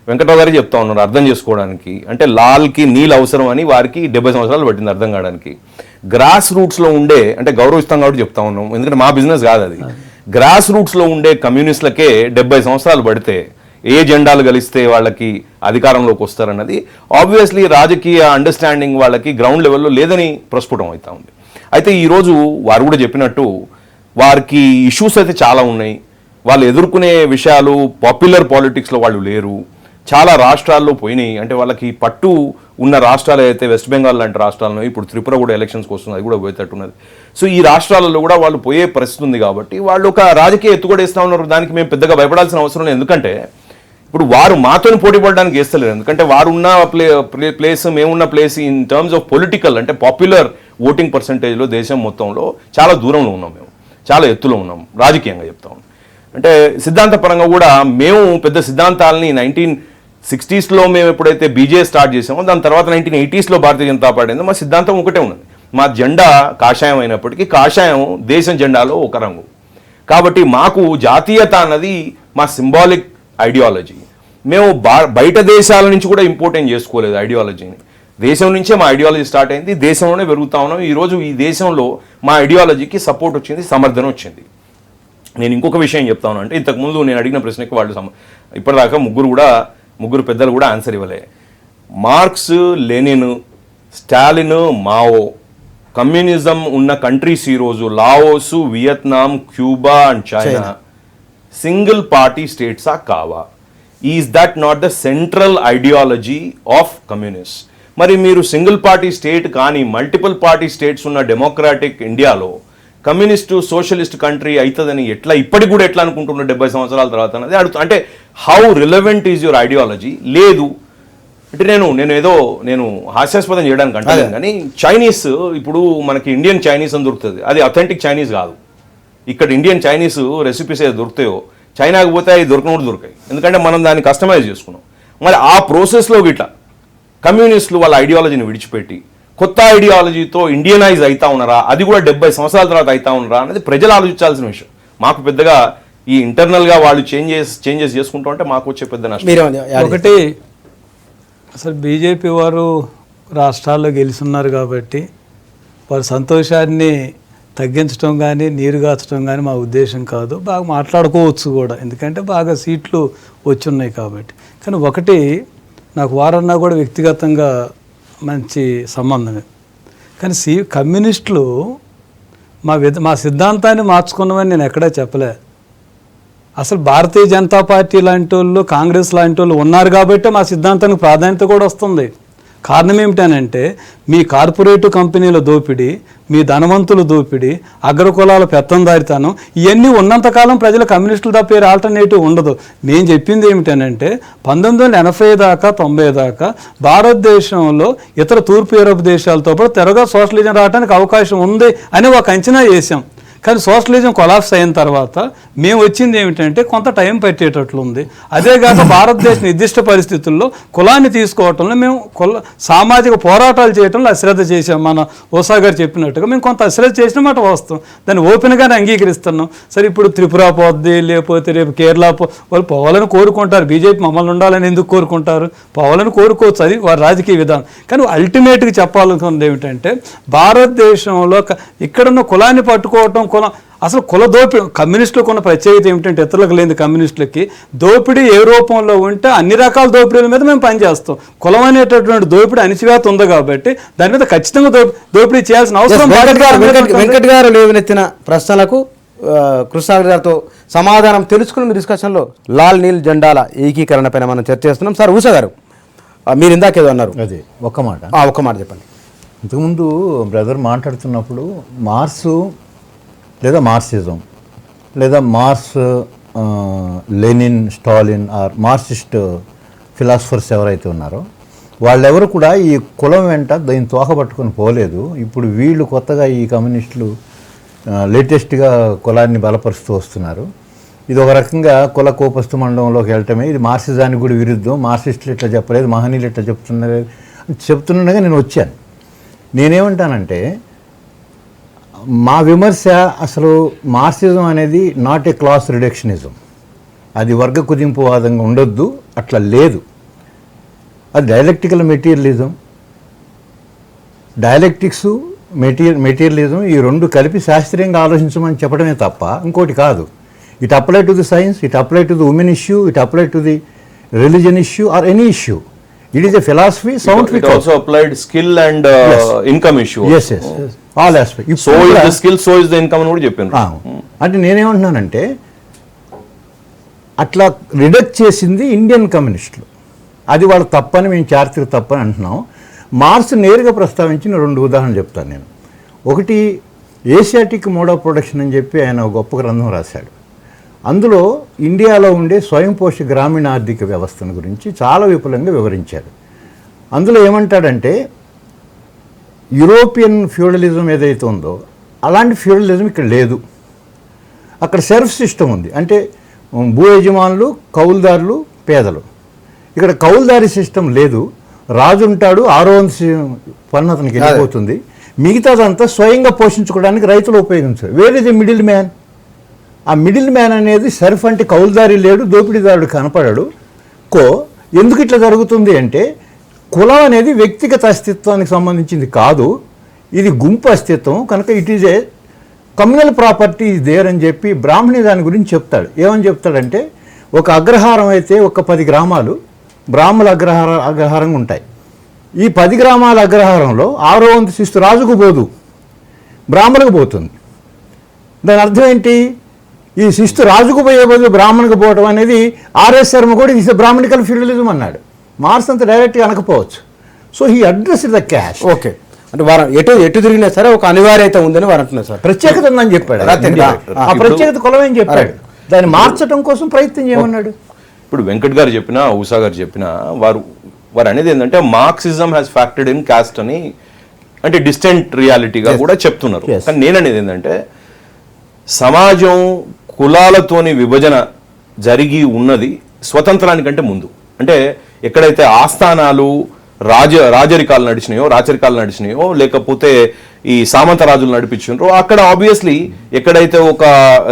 Speaker 4: వెంకటరావు గారు చెప్తా ఉన్నారు అర్థం చేసుకోవడానికి. అంటే లాల్కి నీళ్ళు అవసరం అని వారికి 70 సంవత్సరాలు పట్టింది అర్థం కావడానికి. గ్రాస్ రూట్స్లో ఉండే, అంటే గౌరవిస్తాం కాబట్టి చెప్తా ఉన్నాం, ఎందుకంటే మా బిజినెస్ కాదు అది. గ్రాస్ రూట్స్లో ఉండే కమ్యూనిస్టులకే 70 సంవత్సరాలు పడితే ఏ జెండాలు గలిస్తే వాళ్ళకి అధికారంలోకి వస్తారన్నది ఆబ్వియస్లీ రాజకీయ అండర్స్టాండింగ్ వాళ్ళకి గ్రౌండ్ లెవెల్లో లేదని ప్రస్ఫుటం అవుతా ఉంది. అయితే ఈరోజు వారు కూడా చెప్పినట్టు వారికి ఇష్యూస్ అయితే చాలా ఉన్నాయి. వాళ్ళు ఎదుర్కొనే విషయాలు పాపులర్ పాలిటిక్స్లో వాళ్ళు లేరు. చాలా రాష్ట్రాల్లో పోయినాయి. అంటే వాళ్ళకి పట్టు ఉన్న రాష్ట్రాలు అయితే వెస్ట్ బెంగాల్ లాంటి రాష్ట్రాలను, ఇప్పుడు త్రిపుర కూడా ఎలక్షన్స్కి వస్తుంది, అది కూడా పోయేటట్టున్నది. సో ఈ రాష్ట్రాలలో కూడా వాళ్ళు పోయే పరిస్థితి ఉంది కాబట్టి వాళ్ళు ఒక రాజకీయ ఎత్తుగడేస్తూ ఉన్నారు. దానికి మేము పెద్దగా భయపడాల్సిన అవసరం లేదు. ఎందుకంటే ఇప్పుడు వారు మాతో పోటీ పడడానికి వేస్తలేరు. ఎందుకంటే వారు ఉన్న ప్లేస్, మేమున్న place in terms of political, అంటే పాపులర్ ఓటింగ్ పర్సంటేజ్లో దేశం మొత్తంలో చాలా దూరంలో ఉన్నాం, మేము చాలా ఎత్తులో ఉన్నాం రాజకీయంగా చెప్తా ఉన్నాం. అంటే సిద్ధాంతపరంగా కూడా మేము పెద్ద సిద్ధాంతాలని 1960s మేము ఎప్పుడైతే బీజే స్టార్ట్ చేసామో దాని తర్వాత 1980s భారతీయ జనతా పార్టీ అయిందో మా సిద్ధాంతం ఒకటే ఉన్నది. మా జెండా కాషాయం అయినప్పటికీ కాషాయం దేశం జెండాలో ఒక రంగు కాబట్టి మాకు జాతీయత అన్నది మా సింబాలిక్ ఐడియాలజీ. మేము బయట దేశాల నుంచి కూడా ఇంపోర్టెంట్ చేసుకోలేదు ఐడియాలజీని. దేశం నుంచే మా ఐడియాలజీ స్టార్ట్ అయింది, దేశంలోనే పెరుగుతా ఉన్నాం. ఈరోజు ఈ దేశంలో మా ఐడియాలజీకి సపోర్ట్ వచ్చింది, సమర్థన వచ్చింది. నేను ఇంకొక విషయం చెప్తాను, అంటే ఇంతకుముందు నేను అడిగిన ప్రశ్నకి వాళ్ళు ఇప్పటిదాకా ముగ్గురు పెద్దలు కూడా ఆన్సర్ ఇవ్వలే. Marx, Lenin, Stalin, Mao, communism ఉన్న కంట్రీస్ ఈరోజు Laos, Vietnam, Cuba and China single party స్టేట్సా కావా? Is that not the central ideology of communist? మరి మీరు సింగిల్ పార్టీ స్టేట్ కానీ మల్టిపుల్ పార్టీ స్టేట్స్ ఉన్న డెమోక్రాటిక్ ఇండియాలో కమ్యూనిస్టు సోషలిస్ట్ కంట్రీ అవుతుందని ఇప్పటికి కూడా ఎట్లా అనుకుంటున్నారు 70 సంవత్సరాల తర్వాత అనేది అంటే how relevant is your ideology? లేదు అంటే నేను హాస్యాస్పదం చేయడానికి అంటాను, కానీ చైనీస్ ఇప్పుడు మనకి ఇండియన్ చైనీస్ అని దొరుకుతుంది, అది అథెంటిక్ చైనీస్ కాదు. ఇక్కడ ఇండియన్ చైనీస్ రెసిపీస్ ఏదో దొరుకుతాయో చైనాకి పోతే అవి దొరకయి, ఎందుకంటే మనం దాన్ని కస్టమైజ్ చేసుకున్నాం. మరి ఆ ప్రాసెస్లో గిట్లా కమ్యూనిస్టులు వాళ్ళ ఐడియాలజీని విడిచిపెట్టి కొత్త ఐడియాలజీతో ఇండియనైజ్ అవుతా ఉన్నారా, అది కూడా 70 సంవత్సరాల తర్వాత అవుతా ఉన్నారా అనేది ప్రజలు ఆలోచించాల్సిన విషయం. మాకు పెద్దగా ఈ ఇంటర్నల్గా వాళ్ళు చేంజెస్ చేసుకుంటూ ఉంటే మాకు వచ్చే పెద్ద నష్టం.
Speaker 3: ఒకటి, అసలు బీజేపీ వారు రాష్ట్రాల్లో గెలుస్తున్నారు కాబట్టి వారి సంతోషాన్ని తగ్గించడం కానీ నీరుగార్చడం కానీ మా ఉద్దేశం కాదు. బాగా మాట్లాడుకోవచ్చు కూడా, ఎందుకంటే బాగా సీట్లు వచ్చున్నాయి కాబట్టి. కానీ ఒకటి, నాకు వారన్నా కూడా వ్యక్తిగతంగా మంచి సంబంధమే. కానీ కమ్యూనిస్టులు మా సిద్ధాంతాన్ని మార్చుకున్నామని నేను ఎక్కడా చెప్పలే. అసలు భారతీయ జనతా పార్టీ లాంటి వాళ్ళు, కాంగ్రెస్ లాంటి వాళ్ళు ఉన్నారు కాబట్టి మా సిద్ధాంతానికి ప్రాధాన్యత కూడా వస్తుంది. కారణం ఏమిటనంటే మీ కార్పొరేటివ్ కంపెనీల దోపిడీ, మీ ధనవంతుల దోపిడీ, అగ్రకులాల పెత్తందారితనం, ఇవన్నీ ఉన్నంతకాలం ప్రజల కమ్యూనిస్టులు తప్ప వేరే ఆల్టర్నేటివ్ ఉండదు. నేను చెప్పింది ఏమిటనంటే 1980 దాకా 90 దాకా భారతదేశంలో ఇతర తూర్పు యూరోప్ దేశాలతో పాటు తెరగా సోషలిజం రావడానికి అవకాశం ఉంది అని ఒక అంచనా వేసాం. కానీ సోషలిజం కొలాప్స్ అయిన తర్వాత మేము వచ్చింది ఏమిటంటే కొంత టైం పట్టేటట్లుంది. అదేగాక భారతదేశ నిర్దిష్ట పరిస్థితుల్లో కులాన్ని తీసుకోవటంలో మేము సామాజిక పోరాటాలు చేయడంలో అశ్రద్ధ చేసాం. మన ఓసా గారు చెప్పినట్టుగా మేము కొంత అశ్రద్ధ చేసిన మాట వాస్తవం, దాన్ని ఓపెన్గానే అంగీకరిస్తున్నాం. సరే, ఇప్పుడు త్రిపుర పోద్ది, లేకపోతే రేపు కేరళ వాళ్ళు పోవాలని కోరుకుంటారు. బీజేపీ మమ్మల్ని ఉండాలని ఎందుకు కోరుకుంటారు? పోవాలని కోరుకోవచ్చు, అది వారి రాజకీయ విధానం. కానీ అల్టిమేట్గా చెప్పాలనుకున్నది ఏమిటంటే భారతదేశంలో ఇక్కడున్న కులాన్ని పట్టుకోవటం, అసలు కుల దోపిడీ కమ్యూనిస్టులకు ఉన్న ప్రత్యేకత ఏమిటంటే ఇతరులకు లేని కమ్యూనిస్టులకి దోపిడీ ఏ రూపంలో ఉంటే అన్ని రకాల దోపిడీల మీద మేము పనిచేస్తాం. కులం అనేటటువంటి దోపిడీ అణిచివేత ఉంది కాబట్టి దాని మీద ఖచ్చితంగా దోపిడీ చేయాల్సిన అవసరం.
Speaker 1: వెంకట్ గారు లేవనెత్తిన ప్రశ్నలకు కృష్ణాగర్ గారితో సమాధానం తెలుసుకుని డిస్కషన్లో లాల్ నీల్ జెండాల ఏకీకరణ పైన మనం చర్చ చేస్తున్నాం. సార్ ఊషా గారు, మీరు ఇందాకేదో అన్నారు,
Speaker 5: అదే ఒక్క మాట
Speaker 1: చెప్పండి.
Speaker 5: ఇంతకుముందు బ్రదర్ మాట్లాడుతున్నప్పుడు మార్క్సు లేదా మార్క్సిజం లేదా Lenin, Stalin or Marxist philosophers ఎవరైతే ఉన్నారో వాళ్ళెవరు కూడా ఈ కులం వెంట దీన్ని తోక పట్టుకొని పోలేదు. ఇప్పుడు వీళ్ళు కొత్తగా ఈ కమ్యూనిస్టులు లేటెస్ట్గా కులాన్ని బలపరుస్తూ వస్తున్నారు. ఇది ఒక రకంగా కుల కోపస్తు మండలంలోకి వెళ్ళటమే. ఇది మార్క్సిజానికి కూడా విరుద్ధం. మార్క్సిస్టులు ఇట్లా చెప్పలేదు, మహనీయులు ఇట్లా చెప్తుండగా నేను వచ్చాను. నేనేమంటానంటే మా విమర్శ అసలు మార్క్సిజం అనేది నాట్ ఏ క్లాస్ రిడక్షనిజం, అది వర్గ కుదింపువాదంగా ఉండొద్దు, అట్లా లేదు. అది డైలెక్టికల్ మెటీరియలిజం, డైలెక్టిక్స్ మెటీరియలిజం ఈ రెండు కలిపి శాస్త్రీయంగా ఆలోచించమని చెప్పడమే తప్ప ఇంకోటి కాదు. It apply to the science, it apply to the women issue, it apply to the religion issue or any issue. It is a philosophy, scientific.
Speaker 4: It also applied skill and income issue.
Speaker 5: yes all aspect.
Speaker 4: So is the skill, so is the income అని కూడా చెప్పాను.
Speaker 5: అంటే నేనేమంటున్నానంటే అట్లా రిడక్ట్ చేసింది Indian కమ్యూనిస్టులు. అది వాళ్ళ తప్పని మేము చారిత్రక తప్పని అంటున్నాం. మార్క్స్ నేరుగా ప్రస్తావించిన 2 ఉదాహరణలు చెప్తాను నేను. ఒకటి ఏషియాటిక్ మోడ్ ఆఫ్ ప్రొడక్షన్ అని చెప్పి ఆయన ఒక గొప్ప గ్రంథం రాశాడు. అందులో ఇండియాలో ఉండే స్వయం పోష గ్రామీణ ఆర్థిక వ్యవస్థను గురించి చాలా విపులంగా వివరించాడు. అందులో ఏమంటాడంటే యూరోపియన్ ఫ్యూడలిజం ఏదైతే ఉందో అలాంటి ఫ్యూడలిజం ఇక్కడ లేదు. అక్కడ సెల్ఫ్ సిస్టమ్ ఉంది, అంటే భూ యజమానులు, కౌలుదారులు, పేదలు. ఇక్కడ కౌలుదారి సిస్టమ్ లేదు. రాజు ఉంటాడు, 600 పన్ను అతనికి వెళ్ళిపోతుంది, మిగతాదంతా స్వయంగా పోషించుకోవడానికి రైతులు ఉపయోగించారు. Where is a middle man. ఆ మిడిల్ మ్యాన్ అనేది సెల్ఫ్ అంటే కౌలుదారి లేడు, దోపిడీదారుడు కనపడాడు. ఎందుకు ఇట్లా జరుగుతుంది అంటే కులం అనేది వ్యక్తిగత అస్తిత్వానికి సంబంధించింది కాదు, ఇది గుంపు అస్తిత్వం కనుక it is a communal property is there అని చెప్పి బ్రాహ్మణి దాని గురించి చెప్తాడు. ఏమని చెప్తాడంటే ఒక అగ్రహారం అయితే ఒక 10 గ్రామాలు బ్రాహ్మణ అగ్రహారంగా ఉంటాయి. ఈ 10 గ్రామాల అగ్రహారంలో 6వ వంతు శిస్తు రాజుకు పోదు, బ్రాహ్మణుకు పోతుంది. దాని అర్థం ఏంటి? ఈ శిస్తు రాజుకు పోయే బదులు బ్రాహ్మణుకు పోవడం అనేది ఆర్ఎస్ శర్మ కూడా ఇది బ్రాహ్మణికల్ ఫ్యూడలిజం అన్నాడు. మార్క్స్ అంత డైరెక్ట్గా అనకపోవచ్చు. So he address the cash.
Speaker 1: Okay, అంటే వారు ఎటు తిరిగినా సరే ఒక అనివార్యత ఉందని వారు అంటున్నారు సార్.
Speaker 5: ప్రత్యేకత ఉందని చెప్పాడు. ఆ ప్రత్యేకత కులమని చెప్పాడు. దాన్ని మార్చడం కోసం ప్రయత్నం చేయమన్నాడు.
Speaker 4: ఇప్పుడు వెంకట్ గారు చెప్పినా, ఉషా గారు చెప్పినా వారు అనేది ఏంటంటే Marxism has factored in cost అని, అంటే డిస్టెంట్ రియాలిటీగా కూడా చెప్తున్నారు. కానీ నేననేది ఏంటంటే సమాజం కులాలతోని విభజన జరిగి ఉన్నది స్వతంత్రానికంటే ముందు. అంటే ఎక్కడైతే ఆస్థానాలు రాజరికాలు నడిచినాయో లేకపోతే ఈ సామంత రాజులు నడిపించారో అక్కడ ఆబ్వియస్లీ ఎక్కడైతే ఒక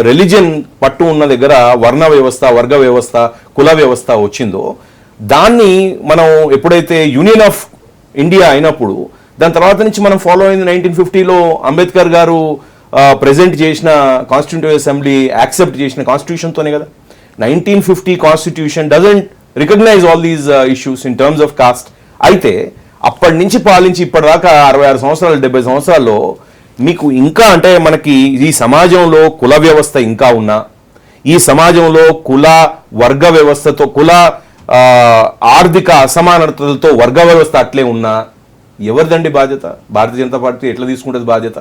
Speaker 4: రిలీజియన్ పట్టు ఉన్న దగ్గర వర్ణ వ్యవస్థ, వర్గ వ్యవస్థ, కుల వ్యవస్థ వచ్చిందో దాన్ని మనం ఎప్పుడైతే యూనియన్ ఆఫ్ ఇండియా అయినప్పుడు దాని తర్వాత నుంచి మనం ఫాలో అయింది 1950లో అంబేద్కర్ గారు ప్రెజెంట్ చేసిన కాన్స్టిట్యూటివ్ అసెంబ్లీ యాక్సెప్ట్ చేసిన కాన్స్టిట్యూషన్తోనే కదా. 1950 constitution doesn't recognize all these issues in terms of caste. అయితే అప్పటి నుంచి పాలించి ఇప్పటిదాకా 66 సంవత్సరాలు 70 సంవత్సరాల్లో మీకు ఇంకా అంటే మనకి ఈ సమాజంలో కుల వ్యవస్థ ఇంకా ఉన్నా, ఈ సమాజంలో కుల వర్గ వ్యవస్థతో కుల ఆర్థిక అసమానతలతో వర్గ వ్యవస్థ అట్లే ఉన్నా ఎవరిదండి బాధ్యత? భారతీయ జనతా పార్టీ ఎట్లా తీసుకుంటుంది బాధ్యత?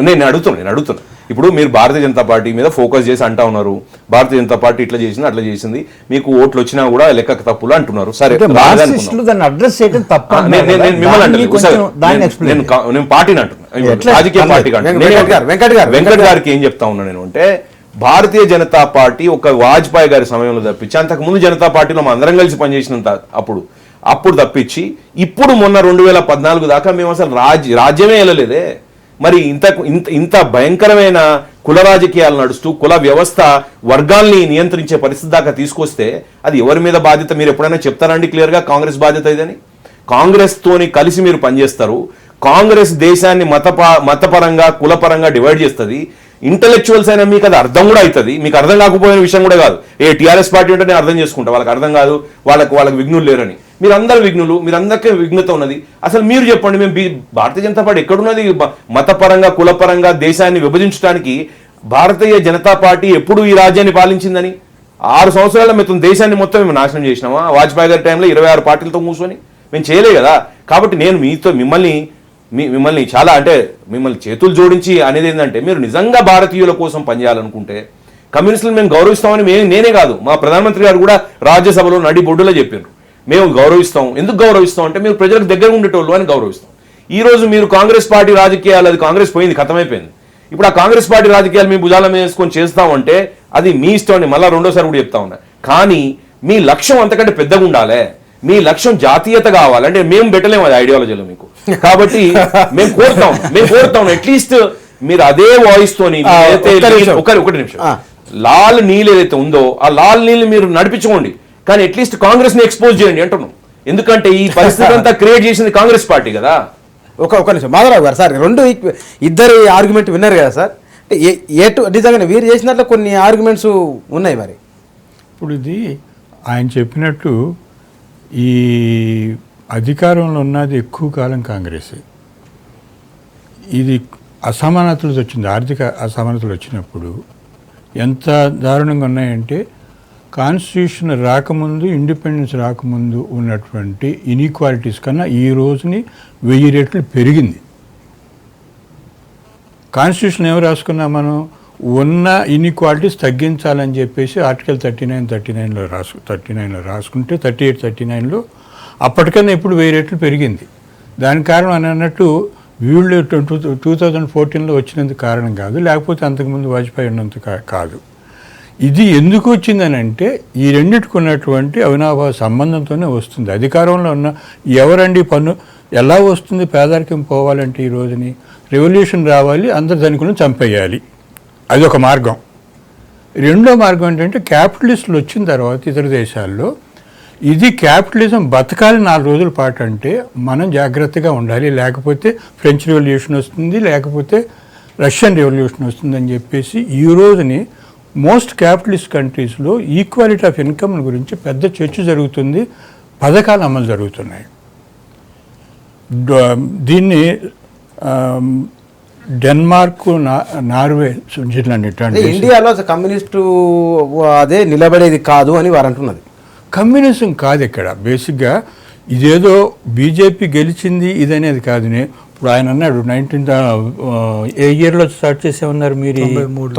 Speaker 4: నేను అడుగుతున్నా. ఇప్పుడు మీరు భారతీయ జనతా పార్టీ మీద ఫోకస్ చేసి అంటా ఉన్నారు, భారతీయ జనతా పార్టీ ఇట్లా చేసింది అట్లా చేసింది, మీకు ఓట్లు వచ్చినా కూడా లెక్క తప్పులు అంటున్నారు. సరే, నేను పార్టీని అంటున్నా, రాజకీయ పార్టీ వెంకట్ గారికి ఏం చెప్తా ఉన్నా నేను అంటే భారతీయ జనతా పార్టీ ఒక వాజ్పేయి గారి సమయంలో తప్పించి అంతకు ముందు జనతా పార్టీలో మనం అందరం కలిసి పనిచేసినంత అప్పుడు తప్పించి ఇప్పుడు మొన్న 2014 దాకా మేము అసలు రాజ్యమే వెళ్ళలేదే. మరి ఇంత భయంకరమైన కుల రాజకీయాలు నడుస్తూ కుల వ్యవస్థ వర్గాల్ని నియంత్రించే పరిస్థితి దాకా తీసుకొస్తే అది ఎవరి మీద బాధ్యత? మీరు ఎప్పుడైనా చెప్తారండి క్లియర్గా కాంగ్రెస్ బాధ్యత ఇదని? కాంగ్రెస్ తోని కలిసి మీరు పనిచేస్తారు. కాంగ్రెస్ దేశాన్ని మతపరంగా కులపరంగా డివైడ్ చేస్తుంది. ఇంటలెక్చువల్స్ అయినా మీకు అది అర్థం కూడా అవుతుంది. మీకు అర్థం కాకపోయిన విషయం కూడా కాదు. టీఆర్ఎస్ పార్టీ ఉంటే నేను అర్థం చేసుకుంటా, వాళ్ళకి అర్థం కాదు, వాళ్ళకి విఘ్నులు లేరని. మీరందరూ విఘ్నులు, మీరందరికీ విఘ్నత ఉన్నది. అసలు మీరు చెప్పండి, మేము భారతీయ జనతా పార్టీ ఎక్కడున్నది? మతపరంగా కులపరంగా దేశాన్ని విభజించడానికి భారతీయ జనతా పార్టీ ఎప్పుడు ఈ రాజ్యాన్ని పాలించిందని? 6 సంవత్సరాల మొత్తం దేశాన్ని మొత్తం మేము నాశనం చేసినామా? వాజ్పేయి గారి టైంలో 26 పార్టీలతో కూర్చొని మేము చేయలే కదా. కాబట్టి నేను మిమ్మల్ని చాలా అంటే మిమ్మల్ని చేతులు జోడించి అనేది ఏంటంటే మీరు నిజంగా భారతీయుల కోసం పనిచేయాలనుకుంటే కమ్యూనిస్టులను మేము గౌరవిస్తామని నేనే కాదు, మా ప్రధానమంత్రి గారు కూడా రాజ్యసభలో నడి బొడ్డులో చెప్పారు. మేము గౌరవిస్తాం. ఎందుకు గౌరవిస్తాం అంటే మీరు ప్రజలకు దగ్గర ఉండేటోళ్ళు అని గౌరవిస్తాం. ఈ రోజు మీరు కాంగ్రెస్ పార్టీ రాజకీయాలు, అది కాంగ్రెస్ పోయింది, ఖతమైపోయింది. ఇప్పుడు ఆ కాంగ్రెస్ పార్టీ రాజకీయాలు మీ భుజాల మీద వేసుకొని చేస్తామంటే అది మీ ఇష్టం అని మళ్ళీ రెండోసారి కూడా చెప్తా ఉన్నా. కానీ మీ లక్ష్యం అంతకంటే పెద్దగా ఉండాలి. మీ లక్ష్యం జాతీయత కావాలి. అంటే మేము పెట్టలేము అది ఐడియాలజీలో మీకు. కాబట్టి మేము కోరుతాం అట్లీస్ట్ మీరు అదే వాయిస్ తోని ఒకటి నిమిషం లాల్ నీళ్ళు ఏదైతే ఉందో ఆ లాల్ నీళ్ళు మీరు నడిపించుకోండి, కానీ అట్లీస్ట్ కాంగ్రెస్ ని ఎక్స్పోజ్ చేయండి అంటున్నాం. ఎందుకంటే ఈ పరిస్థితి అంతా క్రియేట్ చేసింది కాంగ్రెస్ పార్టీ కదా.
Speaker 1: ఒక నిమిషం మాధవరావు గారు, సార్ ఇద్దరు ఆర్గ్యుమెంట్ విన్నారు కదా సార్, నిజంగానే వీరు చేసిన దాంట్లో కొన్ని ఆర్గ్యుమెంట్స్ ఉన్నాయి. మరి
Speaker 2: ఇప్పుడు ఇది ఆయన చెప్పినట్టు ఈ అధికారంలో ఉన్నది ఎక్కువ కాలం కాంగ్రెస్. ఇది అసమానతలు వచ్చింది, ఆర్థిక అసమానతలు వచ్చినప్పుడు ఎంత దారుణంగా ఉన్నాయంటే కాన్స్టిట్యూషన్ రాకముందు, ఇండిపెండెన్స్ రాకముందు ఉన్నటువంటి ఇన్ఈక్వాలిటీస్ కన్నా ఈ రోజుని 1000 రెట్లు పెరిగింది. కాన్స్టిట్యూషన్ ఏమి రాసుకున్నా మనం ఉన్న ఇన్ఈక్వాలిటీస్ తగ్గించాలని చెప్పేసి ఆర్టికల్ 39లో రాసుకుంటే 38-39లో అప్పటికన్నా ఇప్పుడు 1000 రెట్లు పెరిగింది. దాని కారణం అని అన్నట్టు వీళ్ళు 2014లో వచ్చినందుకు కారణం కాదు, లేకపోతే అంతకుముందు వాజ్పేయి ఉన్నంత కాదు. ఇది ఎందుకు వచ్చిందని అంటే ఈ రెండింటికి ఉన్నటువంటి అవినాభావ సంబంధంతోనే వస్తుంది. అధికారంలో ఉన్న ఎవరండి పన్ను ఎలా వస్తుంది? పేదరికం పోవాలంటే ఈ రోజుని రెవల్యూషన్ రావాలి, అందరు ధనికులను చంపేయాలి, అది ఒక మార్గం. రెండో మార్గం ఏంటంటే క్యాపిటలిస్టులు వచ్చిన తర్వాత ఇతర దేశాల్లో ఇది క్యాపిటలిజం బతకాలి 4 రోజుల పాటు అంటే మనం జాగ్రత్తగా ఉండాలి, లేకపోతే ఫ్రెంచ్ రెవల్యూషన్ వస్తుంది, లేకపోతే రష్యన్ రెవల్యూషన్ వస్తుందని చెప్పేసి ఈ రోజుని మోస్ట్ క్యాపిటలిస్ట్ కంట్రీస్లో ఈక్వాలిటీ ఆఫ్ ఇన్కమ్ గురించి పెద్ద చర్చ జరుగుతుంది, పథకాలు అమలు జరుగుతున్నాయి. దీన్ని డెన్మార్క్, నార్వే, స్విట్జర్లాండ్
Speaker 1: ఇండియాలో కమ్యూనిస్టు అదే నిలబడేది కాదు అని వారు అంటున్నది.
Speaker 2: కమ్యూనిజం కాదు ఇక్కడ బేసిక్గా. ఇదేదో బీజేపీ గెలిచింది ఇదనేది కాదునే. ఇప్పుడు ఆయన అన్నాడు 19 ఇయర్లో స్టార్ట్ చేసేమన్నారు మీరు,